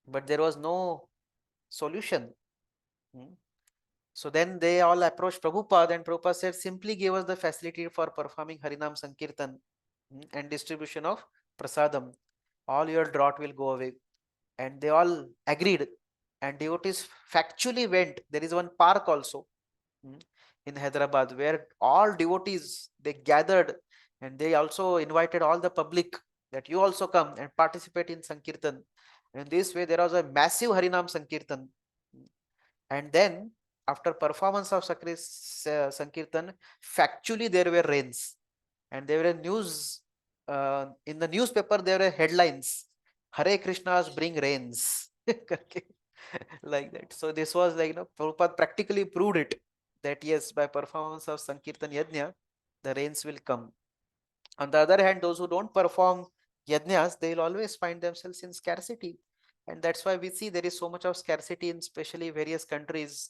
but there was no solution. So then they all approached Prabhupada, and Prabhupada said, simply give us the facility for performing Harinam Sankirtan and distribution of prasadam. All your drought will go away. And they all agreed. And devotees factually went. There is one park also in Hyderabad where all devotees they gathered, and they also invited all the public that you also come and participate in Sankirtan. And this way there was a massive Harinam Sankirtan. And then after performance of Sankirtan, factually there were rains, and there were news in the newspaper. There were headlines: Hare Krishnas bring rains, like that. So this was like, Prabhupada practically proved it that yes, by performance of Sankirtan Yajna, the rains will come. On the other hand, those who don't perform yajnas, they will always find themselves in scarcity. And that's why we see there is so much of scarcity in especially various countries.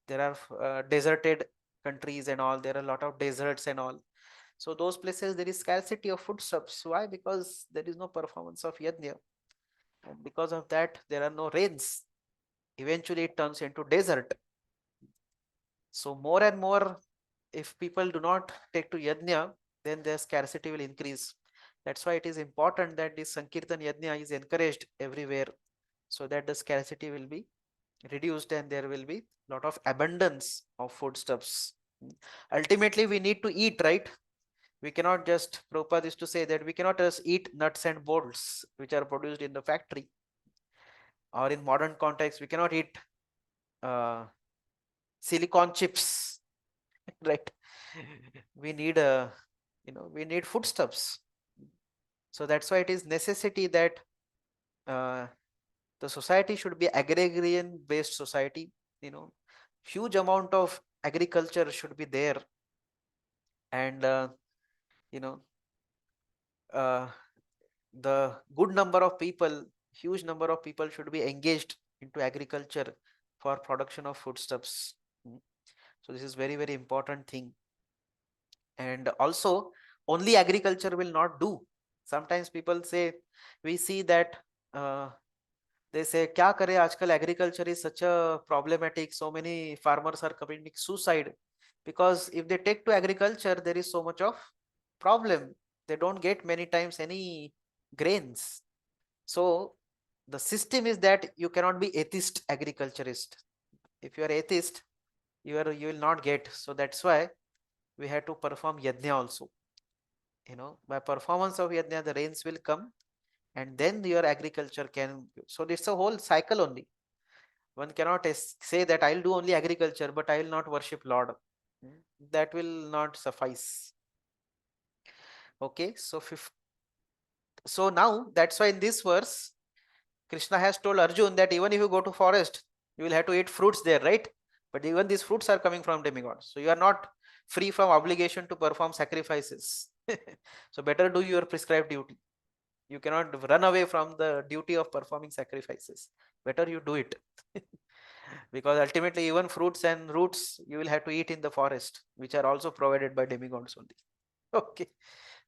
There are deserted countries and all. There are a lot of deserts and all. So those places there is scarcity of foodstuffs. Why? Because there is no performance of yajna. And because of that, there are no rains. Eventually it turns into desert. So more and more, if people do not take to yajna, then their scarcity will increase. That's why it is important that this Sankirtan Yajna is encouraged everywhere, so that the scarcity will be reduced and there will be lot of abundance of foodstuffs. Ultimately, we need to eat, right? We cannot just, Prabhupada is to say that we cannot just eat nuts and bolts which are produced in the factory. Or in modern context, we cannot eat silicon chips, right? We need we need foodstuffs. So that's why it is necessity that the society should be agrarian based society. Huge amount of agriculture should be there, and you know uh, the good number of people, huge number of people should be engaged into agriculture for production of foodstuffs. So this is very, very important thing. And also, only agriculture will not do. Sometimes people say, we see that they say, kya kare, aajkal agriculture is such a problematic, so many farmers are committing suicide. Because if they take to agriculture, there is so much of problem. They don't get many times any grains. So the system is that you cannot be atheist agriculturist. If you are atheist, you will not get. So that's why we have to perform yajna also. By performance of yajna, the rains will come, and then your agriculture can. So it's a whole cycle only. One cannot say that I'll do only agriculture, but I will not worship Lord. That will not suffice. Okay, so now that's why in this verse, Krishna has told Arjun that even if you go to forest, you will have to eat fruits there, right? But even these fruits are coming from demigods. So you are not free from obligation to perform sacrifices. So better do your prescribed duty. You cannot run away from the duty of performing sacrifices. Better you do it. Because ultimately even fruits and roots you will have to eat in the forest, which are also provided by demigods only. Okay.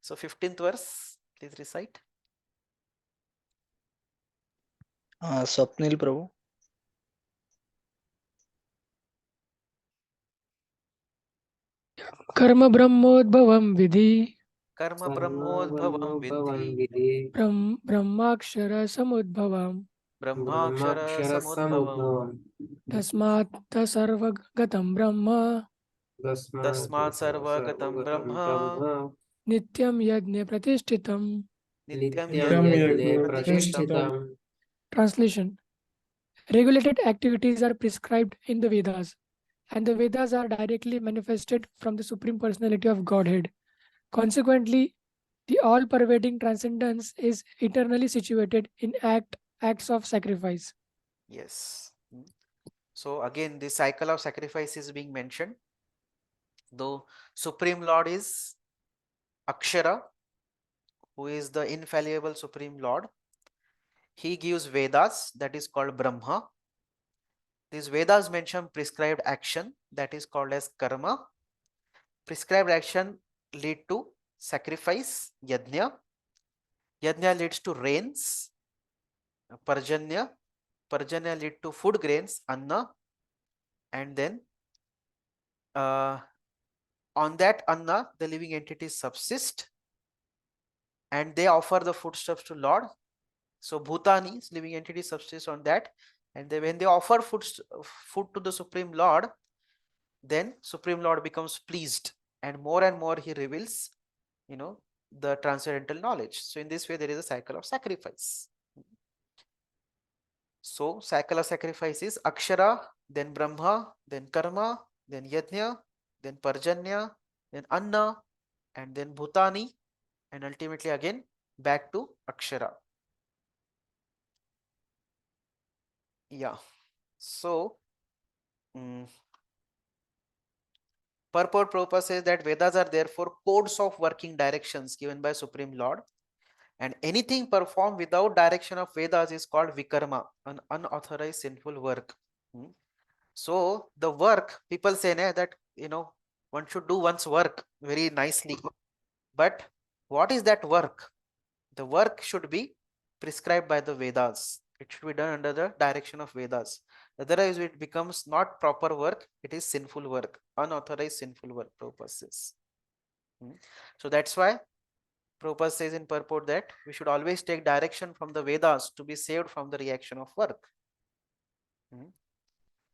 So 15th verse, please recite. Swapnil Prabhu. कर्म ब्रह्मोद्भवं विधि Karma brahmodbhavam vidhi ब्रह्माक्षर समुद्भवम् brahmakshara samudbhavam तस्मात् सर्वगतं ब्रह्म tasmat sarvagatam brahma नित्यं यज्ञे प्रतिष्ठितम्. nityam Nityam yajne yajne pratishthitam. pratishthitam. Translation: Regulated activities are prescribed in the Vedas, and the Vedas are directly manifested from the Supreme Personality of Godhead. Consequently, the all-pervading transcendence is eternally situated in acts of sacrifice. Yes. So again, the cycle of sacrifice is being mentioned. Though Supreme Lord is Akshara, who is the infallible Supreme Lord. He gives Vedas, that is called Brahma. These Vedas mention prescribed action, that is called as karma. Prescribed action lead to sacrifice, yajna. Yajna leads to rains, parjanya. Parjanya lead to food grains, anna. And then on that anna, the living entities subsist and they offer the foodstuffs to Lord. So Bhutani, living entities, subsist on that. And when they offer food to the Supreme Lord, then Supreme Lord becomes pleased and more he reveals, the transcendental knowledge. So in this way, there is a cycle of sacrifice. So cycle of sacrifice is Akshara, then Brahma, then Karma, then Yajna, then Parjanya, then Anna, and then Bhutani, and ultimately again back to Akshara. Yeah. So purport Prabhupada says that Vedas are therefore codes of working directions given by Supreme Lord, and anything performed without direction of Vedas is called Vikarma, an unauthorized sinful work. So the work, people say that one should do one's work very nicely, but what is that work? The work should be prescribed by the Vedas. It should be done under the direction of Vedas. Otherwise, it becomes not proper work. It is sinful work, unauthorized sinful work, Prabhupada says. So that's why Prabhupada says in purport that we should always take direction from the Vedas to be saved from the reaction of work.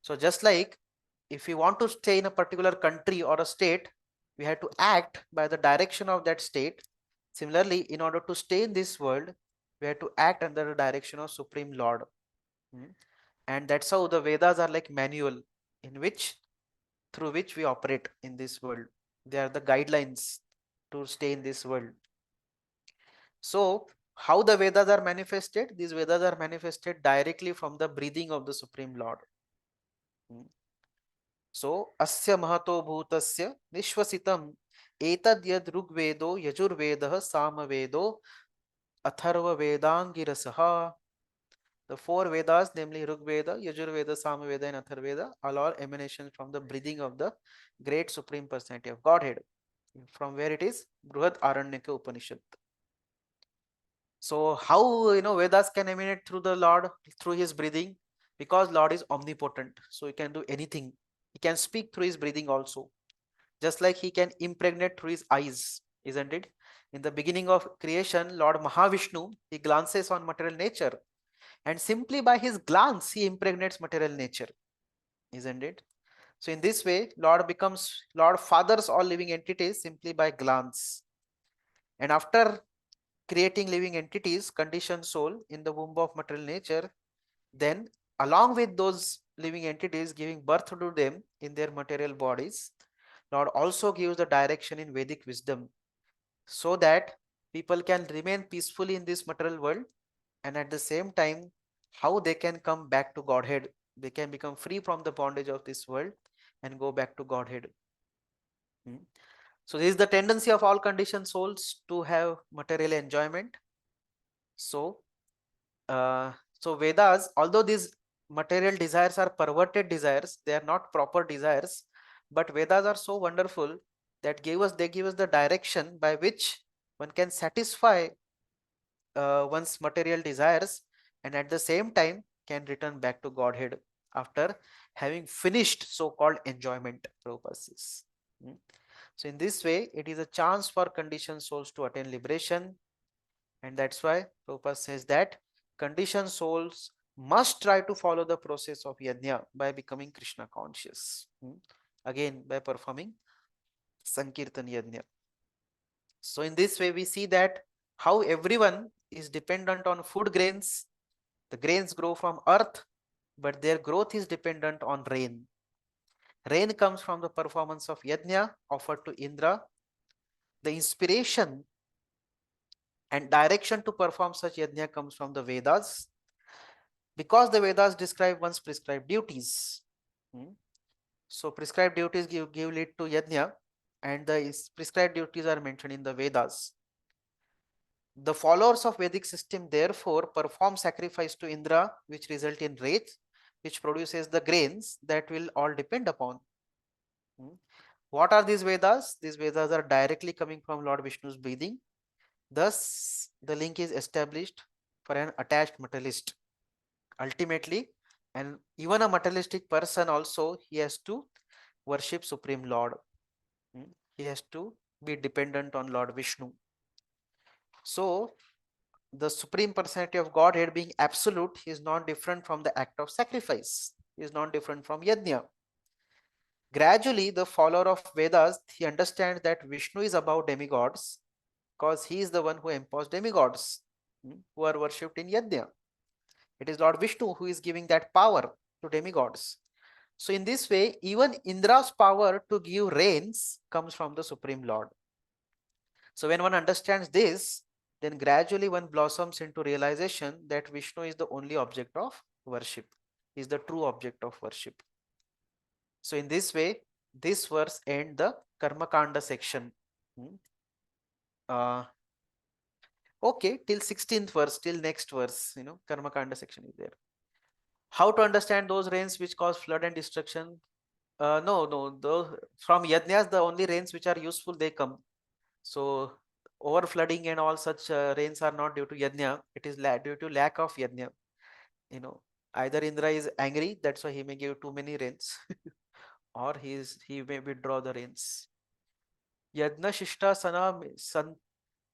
So just like if we want to stay in a particular country or a state, we have to act by the direction of that state. Similarly, in order to stay in this world, we have to act under the direction of Supreme Lord. And that's how the Vedas are like manual through which we operate in this world. They are the guidelines to stay in this world. So how the Vedas are manifested? These Vedas are manifested directly from the breathing of the Supreme Lord. So asya mahato bhutasya nishvasitam etad yad rugvedo yajurvedah samavedo atharva vedangirasaha. The four Vedas, namely Rigveda, Yajurveda, Samaveda, and Atharveda, are all emanations from the breathing of the great Supreme Personality of Godhead, from where it is Bruhad Aranyaka Upanishad. So how Vedas can emanate through the Lord, through his breathing? Because Lord is omnipotent, so he can do anything. He can speak through his breathing also, just like he can impregnate through his eyes, isn't it? In the beginning of creation, Lord Mahavishnu, he glances on material nature, and simply by his glance he impregnates material nature, isn't it? So in this way, Lord fathers all living entities simply by glance. And after creating living entities, conditioned soul in the womb of material nature, then along with those living entities, giving birth to them in their material bodies, Lord also gives the direction in Vedic wisdom, so that people can remain peacefully in this material world, and at the same time how they can come back to Godhead. They can become free from the bondage of this world and go back to Godhead. So this is the tendency of all conditioned souls to have material enjoyment. So Vedas, although these material desires are perverted desires, they are not proper desires, but Vedas are so wonderful that they give us the direction by which one can satisfy one's material desires and at the same time can return back to Godhead after having finished so-called enjoyment purposes. So in this way, it is a chance for conditioned souls to attain liberation, and that's why Prabhupada says that conditioned souls must try to follow the process of yajna by becoming Krishna conscious. Again, by performing Sankirtan yajna. So in this way, we see that how everyone is dependent on food grains. The grains grow from earth, but their growth is dependent on rain. Rain comes from the performance of yajna offered to Indra. The inspiration and direction to perform such yajna comes from the Vedas, because the Vedas describe one's prescribed duties. So prescribed duties give lead to yajna, and the prescribed duties are mentioned in the Vedas. The followers of Vedic system therefore perform sacrifice to Indra, which result in wraith, which produces the grains that will all depend upon. What are these Vedas? These Vedas are directly coming from Lord Vishnu's breathing. Thus, the link is established for an attached materialist. Ultimately, and even a materialistic person also, he has to worship Supreme Lord. He has to be dependent on Lord Vishnu. So, the Supreme Personality of Godhead being absolute is not different from the act of sacrifice, is not different from yajna. Gradually, the follower of Vedas, he understands that Vishnu is above demigods because he is the one who imposed demigods who are worshipped in yajna. It is Lord Vishnu who is giving that power to demigods. So in this way, even Indra's power to give rains comes from the Supreme Lord. So when one understands this, then gradually one blossoms into realization that Vishnu is the only object of worship, is the true object of worship. So in this way, this verse ends the Karma Kanda section. Okay, till 16th verse, till next verse, Karma Kanda section is there. How to understand those rains which cause flood and destruction? No, those from yajnas, the only rains which are useful, they come. So over flooding and all such rains are not due to yajna. It is due to lack of yajna. Either Indra is angry, that's why he may give too many rains, or he may withdraw the rains. Yajna shishta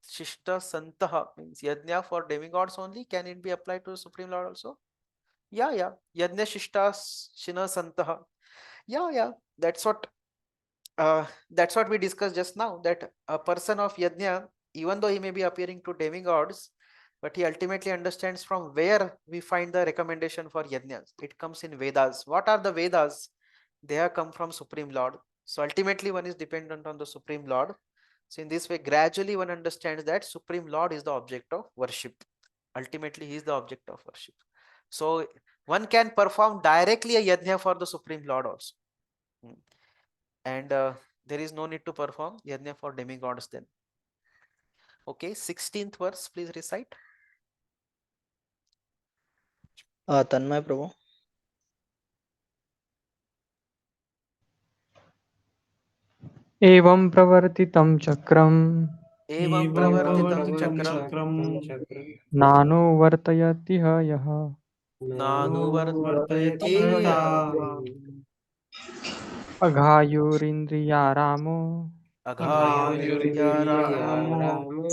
shishta santaha means yajna for demigods only. Can it be applied to the Supreme Lord also? Yeah. Yajna shishta shina santaha. Yeah. That's what we discussed just now, that a person of yajna, even though he may be appearing to demigods, but he ultimately understands from where we find the recommendation for yajnas. It comes in Vedas. What are the Vedas? They have come from Supreme Lord. So ultimately one is dependent on the Supreme Lord. So in this way, gradually one understands that Supreme Lord is the object of worship. Ultimately, he is the object of worship. So one can perform directly a yajna for the Supreme Lord also. And there is no need to perform yajna for demigods then. Okay, 16th verse, please recite. तन्मय प्रभु. एवं प्रवर्तितं चक्रम् एवं प्रवर्तितं चक्रम नानुवर्तयति यः नानुवर्तयति यः अघायुरिन्द्रियारामो अघायुरिन्द्रिया रामो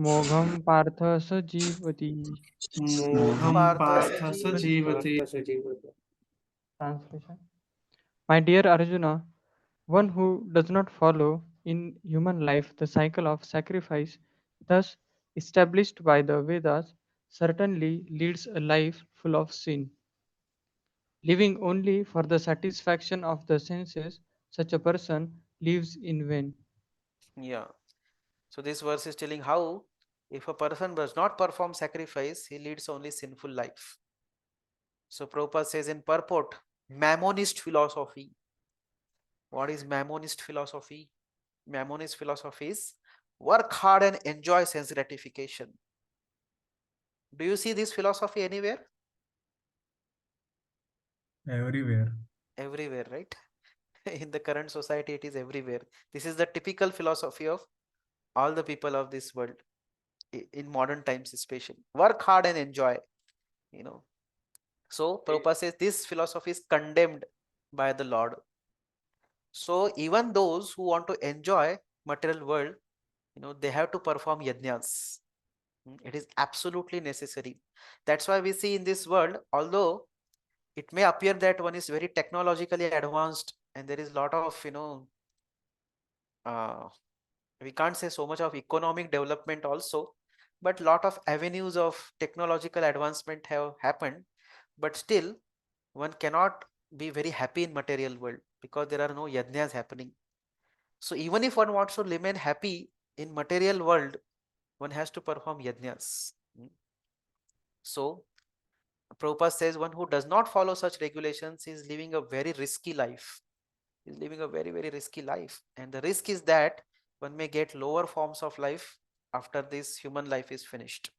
मोघं पार्थ स जीवति. मोघम पार्थ स जीवति. Translation. My dear Arjuna, one who does not follow in human life the cycle of sacrifice thus established by the Vedas certainly leads a life full of sin. Living only for the satisfaction of the senses, such a person lives in vain. Yeah. So this verse is telling how if a person does not perform sacrifice, he leads only sinful life. So Prabhupada says in purport, Mammonist philosophy. What is Mammonist philosophy? Mammonist philosophy is work hard and enjoy sense gratification. Do you see this philosophy anywhere? Everywhere. Everywhere, right? In the current society, it is everywhere. This is the typical philosophy of all the people of this world, in modern times especially. Work hard and enjoy, So Prabhupada says this philosophy is condemned by the Lord. So even those who want to enjoy material world, they have to perform yajnas. It is absolutely necessary. That's why we see in this world, although it may appear that one is very technologically advanced and there is a lot of, we can't say so much of economic development also, but lot of avenues of technological advancement have happened. But still, one cannot be very happy in material world because there are no yajnas happening. So even if one wants to remain happy in material world, one has to perform yajnas. So Prabhupada says one who does not follow such regulations is living a very risky life. Is living a very, very risky life. And the risk is that one may get lower forms of life after this human life is finished.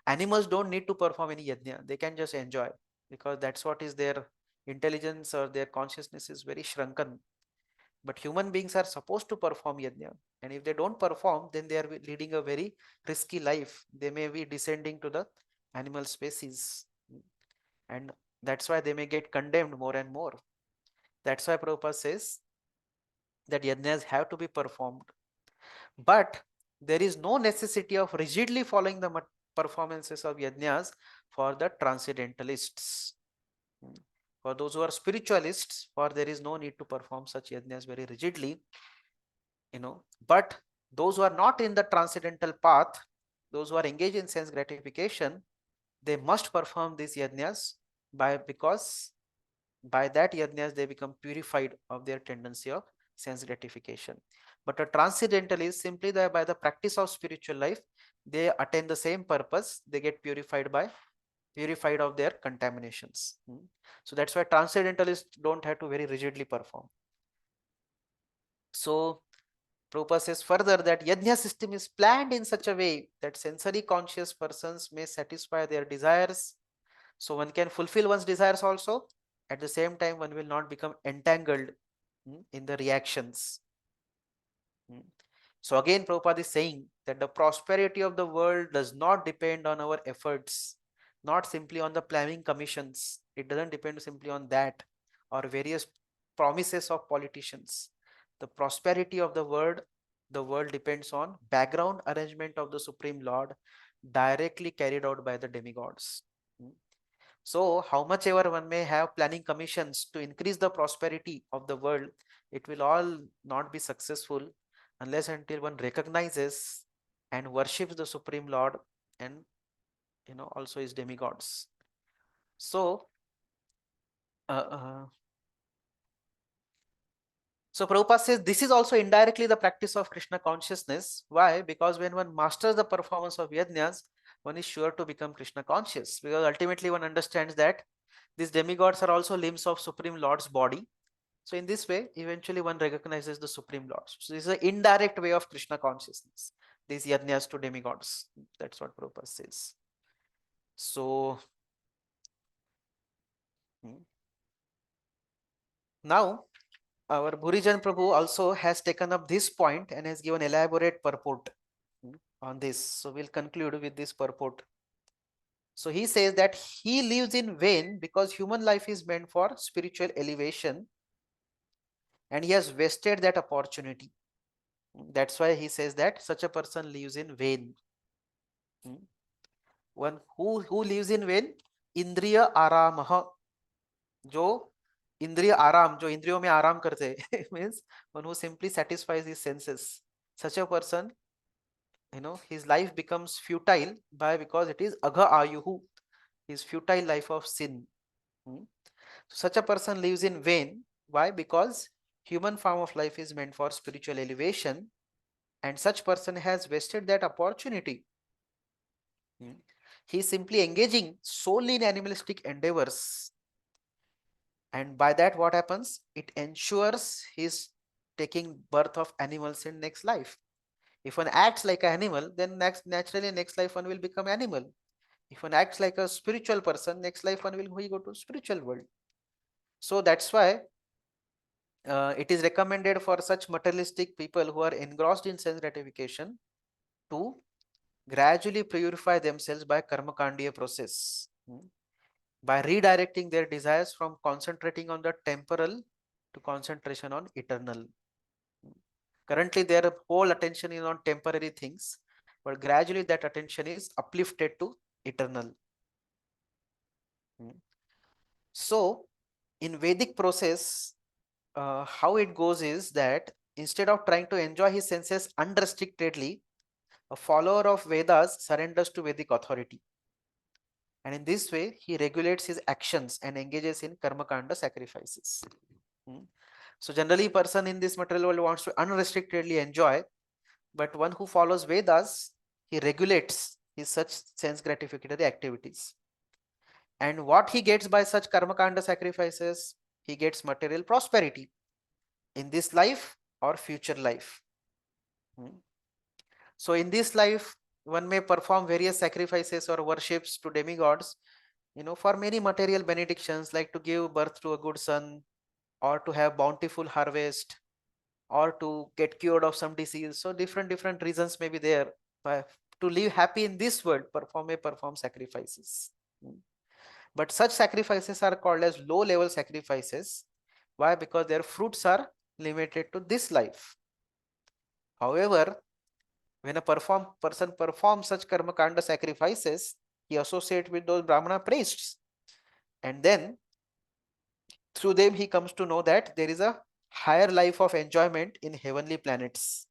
Animals don't need to perform any yajna. They can just enjoy because that's what is their intelligence or their consciousness is very shrunken. But human beings are supposed to perform yajna. And if they don't perform, then they are leading a very risky life. They may be descending to the animal species. And that's why they may get condemned more and more. That's why Prabhupada says that yajnas have to be performed. But there is no necessity of rigidly following the performances of yajnas for the transcendentalists. For those who are spiritualists, for there is no need to perform such yajnas very rigidly, But those who are not in the transcendental path, those who are engaged in sense gratification, they must perform these yajnas because by that yajnas they become purified of their tendency of sense gratification. But a transcendentalist simply by the practice of spiritual life, they attain the same purpose. They get purified of their contaminations. So that's why transcendentalists don't have to very rigidly perform. So Prabhupada says further that yajna system is planned in such a way that sensory conscious persons may satisfy their desires. So one can fulfill one's desires also. At the same time, one will not become entangled in the reactions. So again, Prabhupada is saying that the prosperity of the world does not depend on our efforts, not simply on the planning commissions. It doesn't depend simply on that or various promises of politicians. The prosperity of the world depends on background arrangement of the Supreme Lord directly carried out by the demigods. So how much ever one may have planning commissions to increase the prosperity of the world, it will all not be successful unless until one recognizes and worships the Supreme Lord and also his demigods. So so Prabhupada says this is also indirectly the practice of Krishna consciousness. Why? Because when one masters the performance of yajnas, one is sure to become Krishna conscious, because ultimately one understands that these demigods are also limbs of Supreme Lord's body. So in this way, eventually one recognizes the Supreme Lord. So this is an indirect way of Krishna consciousness, these yajnas to demigods. That's what Prabhupada says. So now our Bhurijan Prabhu also has taken up this point and has given elaborate purport on this. So we'll conclude with this purport. So he says that he lives in vain because human life is meant for spiritual elevation and he has wasted that opportunity. That's why he says that such a person lives in vain. One who lives in vain, indriya aramah, जो इंद्रिय आराम, जो इंद्रियों में आराम करते हैं, means one who simply satisfies his senses. Such a person, his life becomes futile because it is agha ayuhu, his futile life of sin. Such a person lives in vain. Why? Because human form of life is meant for spiritual elevation and such person has wasted that opportunity. He is simply engaging solely in animalistic endeavors. And by that, what happens? It ensures he's taking birth of animals in next life. If one acts like an animal, then naturally next life one will become animal. If one acts like a spiritual person, next life one will go to spiritual world. So that's why it is recommended for such materialistic people who are engrossed in sense gratification to gradually purify themselves by karma kandiya process. By redirecting their desires from concentrating on the temporal to concentration on eternal. Currently, their whole attention is on temporary things, but gradually that attention is uplifted to eternal. So, in Vedic process, how it goes is that instead of trying to enjoy his senses unrestrictedly, a follower of Vedas surrenders to Vedic authority. And in this way, he regulates his actions and engages in karma kanda sacrifices. So generally, person in this material world wants to unrestrictedly enjoy, but one who follows Vedas, he regulates his such sense gratificatory activities. And what he gets by such karma kanda sacrifices, he gets material prosperity in this life or future life. So in this life, one may perform various sacrifices or worships to demigods, for many material benedictions, like to give birth to a good son, or to have bountiful harvest, or to get cured of some disease. So different reasons may be there. But to live happy in this world, perform sacrifices. But such sacrifices are called as low level sacrifices. Why? Because their fruits are limited to this life. However, when a person performs such karma kanda sacrifices, he associates with those Brahmana priests. And then through them he comes to know that there is a higher life of enjoyment in heavenly planets.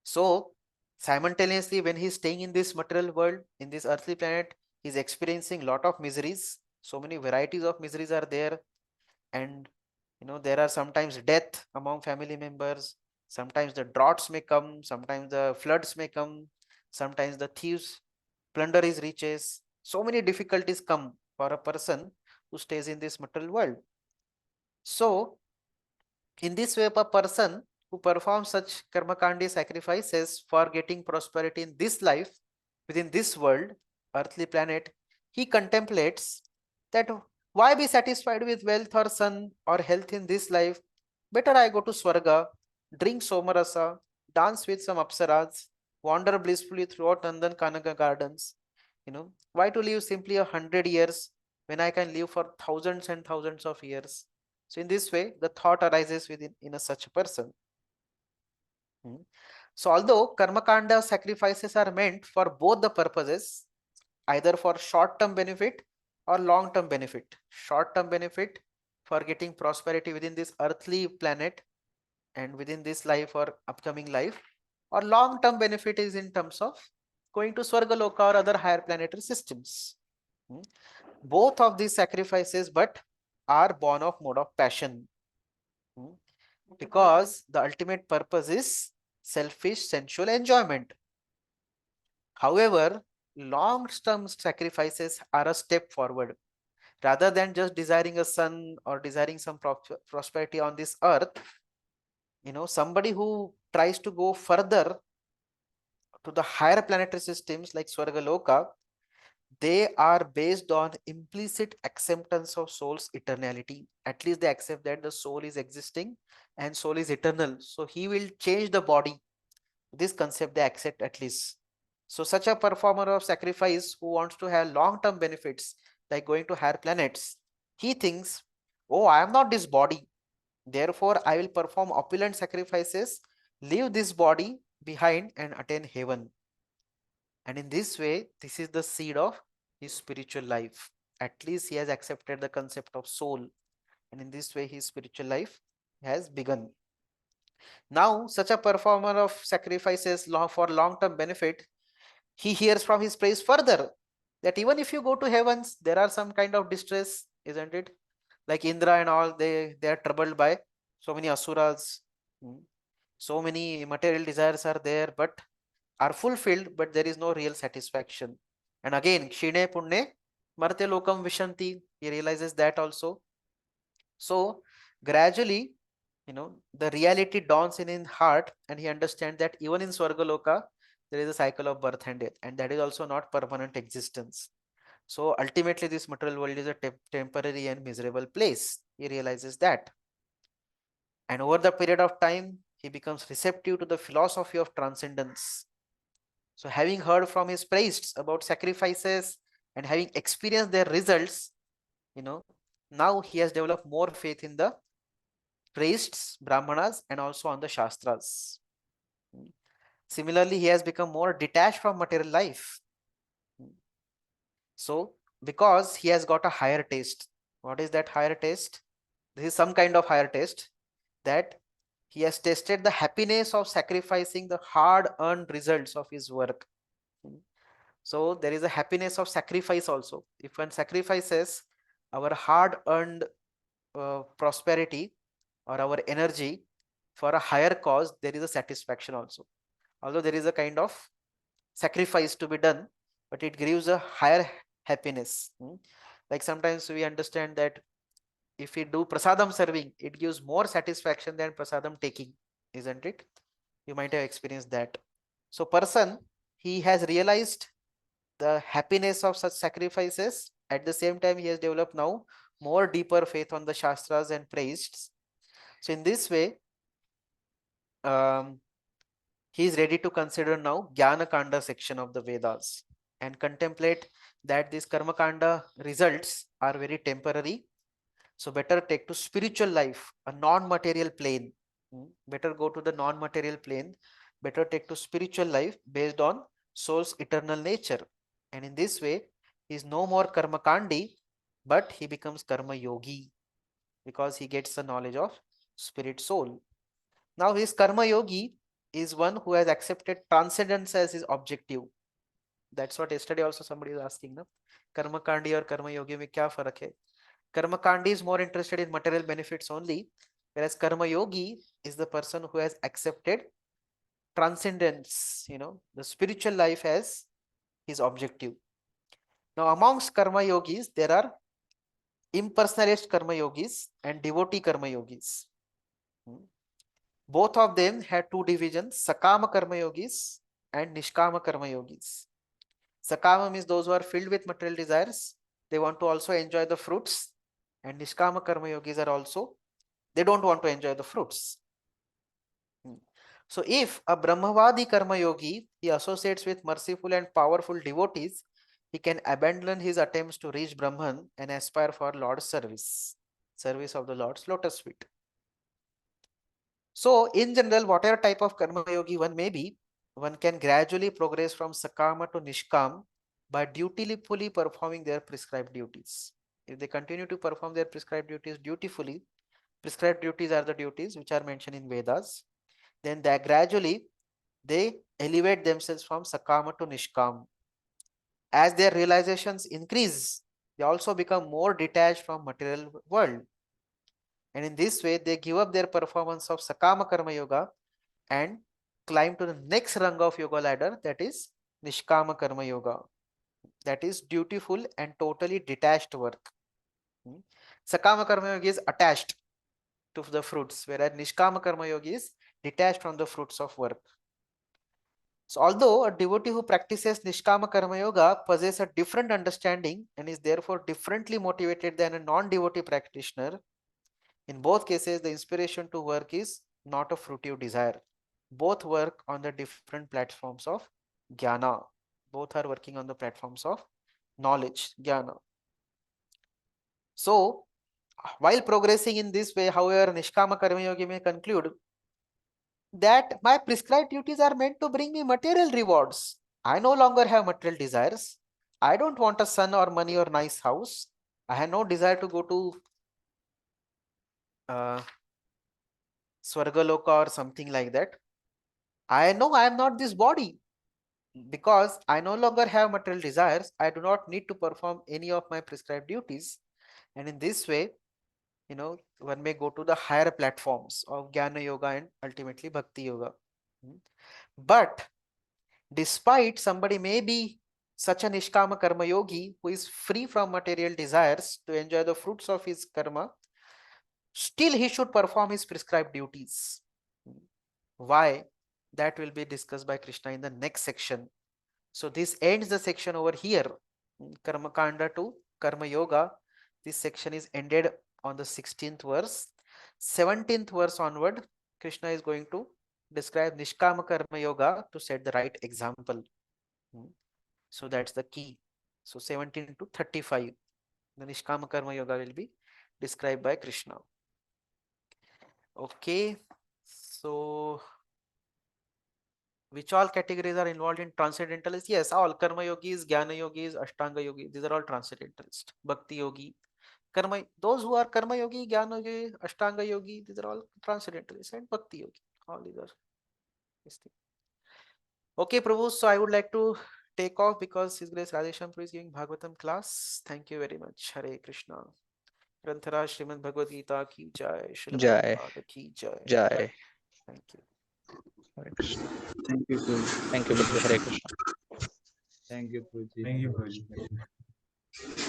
So simultaneously, when he is staying in this material world, in this earthly planet, he is experiencing lot of miseries. So many varieties of miseries are there. And there are sometimes death among family members. Sometimes the droughts may come. Sometimes the floods may come. Sometimes the thieves plunder his riches. So many difficulties come for a person who stays in this material world. So in this way, a person who performs such karma kandi sacrifices for getting prosperity in this life, within this world, earthly planet, he contemplates that why be satisfied with wealth or son or health in this life? Better I go to Swarga, drink Somarasa, dance with some apsaras, wander blissfully throughout Nandan Kanaka gardens. Why to live simply 100 years when I can live for thousands and thousands of years? So in this way, the thought arises within in a such a person. So although karma kanda sacrifices are meant for both the purposes, either for short-term benefit or long-term benefit. Short-term benefit for getting prosperity within this earthly planet and within this life or upcoming life, or long-term benefit is in terms of going to Swargaloka or other higher planetary systems. Both of these sacrifices but are born of mode of passion, because the ultimate purpose is selfish sensual enjoyment. However, long-term sacrifices are a step forward. Rather than just desiring a son or desiring some prosperity on this earth, somebody who tries to go further to the higher planetary systems like Swargaloka, they are based on implicit acceptance of soul's eternality. At least they accept that the soul is existing and soul is eternal. So he will change the body. This concept they accept at least. So such a performer of sacrifice who wants to have long-term benefits like going to higher planets, he thinks, oh, I am not this body. Therefore, I will perform opulent sacrifices, leave this body behind and attain heaven. And in this way, this is the seed of his spiritual life. At least he has accepted the concept of soul. And in this way, his spiritual life has begun. Now, such a performer of sacrifices for long-term benefit, he hears from his praise further that even if you go to heavens, there are some kind of distress, isn't it? Like Indra and all, they are troubled by so many asuras. So many material desires are there, but are fulfilled, but there is no real satisfaction. And again, Kshine Punne Marte Lokam Vishanti, he realizes that also. So gradually, the reality dawns in his heart, and he understands that even in Swargaloka, there is a cycle of birth and death, and that is also not permanent existence. So ultimately, this material world is a temporary and miserable place. He realizes that. And over the period of time, he becomes receptive to the philosophy of transcendence. So having heard from his priests about sacrifices and having experienced their results, now he has developed more faith in the priests, Brahmanas, and also on the Shastras. Similarly, he has become more detached from material life. So, because he has got a higher taste. What is that higher taste? This is some kind of higher taste, that he has tasted the happiness of sacrificing the hard-earned results of his work. So there is a happiness of sacrifice also. If one sacrifices our hard-earned prosperity or our energy for a higher cause, there is a satisfaction also. Although there is a kind of sacrifice to be done, but it gives a higher happiness. Like sometimes we understand that if we do prasadam serving, it gives more satisfaction than prasadam taking, isn't it? You might have experienced that. So person, he has realized the happiness of such sacrifices. At the same time, he has developed now more deeper faith on the Shastras and priests. So in this way, he is ready to consider now Jnana Kanda section of the Vedas and contemplate that these Karma Kanda results are very temporary. So better take to spiritual life, a non-material plane. Better go to the non-material plane. Better take to spiritual life based on soul's eternal nature. And in this way, he is no more Karma Kandi, but he becomes Karma Yogi because he gets the knowledge of spirit soul. Now his Karma Yogi is one who has accepted transcendence as his objective. That's what yesterday also somebody was asking. No? Karma Kandi or Karma Yogi mein kya farak hai? Karma Kandi is more interested in material benefits only, whereas Karma Yogi is the person who has accepted transcendence, the spiritual life as his objective. Now, amongst Karma Yogis, there are impersonalist Karma Yogis and devotee Karma Yogis. Both of them had two divisions, Sakama Karma Yogis and Nishkama Karma Yogis. Sakama means those who are filled with material desires. They want to also enjoy the fruits. And Nishkama Karma Yogis are also, they don't want to enjoy the fruits. So if a Brahmavadi Karma Yogi, he associates with merciful and powerful devotees, he can abandon his attempts to reach Brahman and aspire for Lord's service, service of the Lord's lotus feet. So in general, whatever type of Karma Yogi one may be, one can gradually progress from Sakama to Nishkam by dutifully performing their prescribed duties. If they continue to perform their prescribed duties dutifully, prescribed duties are the duties which are mentioned in Vedas, then they gradually they elevate themselves from Sakama to Nishkam. As their realizations increase, they also become more detached from material world. And in this way, they give up their performance of Sakama Karma Yoga and climb to the next rung of yoga ladder, that is Nishkama Karma Yoga. That is dutiful and totally detached work. Sakama Karma Yoga is attached to the fruits, whereas Nishkama Karma Yoga is detached from the fruits of work. So although a devotee who practices Nishkama Karma Yoga possesses a different understanding and is therefore differently motivated than a non-devotee practitioner, in both cases the inspiration to work is not a fruitive desire. Both work on the different platforms of Jnana. Both are working on the platforms of knowledge, Jnana. So while progressing in this way, however, Nishkama Karma Yogi may conclude that my prescribed duties are meant to bring me material rewards. I no longer have material desires. I don't want a son or money or nice house. I have no desire to go to Swargaloka or something like that. I know I am not this body because I no longer have material desires. I do not need to perform any of my prescribed duties. And in this way, one may go to the higher platforms of Jnana Yoga and ultimately Bhakti Yoga. But despite somebody may be such a Nishkama Karma Yogi who is free from material desires to enjoy the fruits of his karma, still he should perform his prescribed duties. Why? That will be discussed by Krishna in the next section. So this ends the section over here. Karma Kanda to Karma Yoga. This section is ended on the 16th verse. 17th verse onward, Krishna is going to describe Nishkama Karma Yoga to set the right example. So that's the key. So 17 to 35, the Nishkama Karma Yoga will be described by Krishna. Okay. So which all categories are involved in transcendentalists? Yes, all Karma Yogis, Jnana Yogis, Ashtanga Yogis, these are all transcendentalists. Bhakti Yogi, Karma, those who are Karma Yogi, Jnana Yogi, Ashtanga Yogi, these are all transcendentalists, and Bhakti Yogi. All these are this thing. Okay, Prabhu. So I would like to take off because His Grace Radheshampur is giving Bhagavatam class. Thank you very much. Hare Krishna. Granthara Srimad Bhagavad Gita ki jai. Srila Jai. Prabhupada ki jai. Jai. Thank you. Hare Krishna. Thank you, Prabhu. Thank you, Bhakti. Hare Krishna. Thank you, Prabhuji. Thank you, Prabhuji.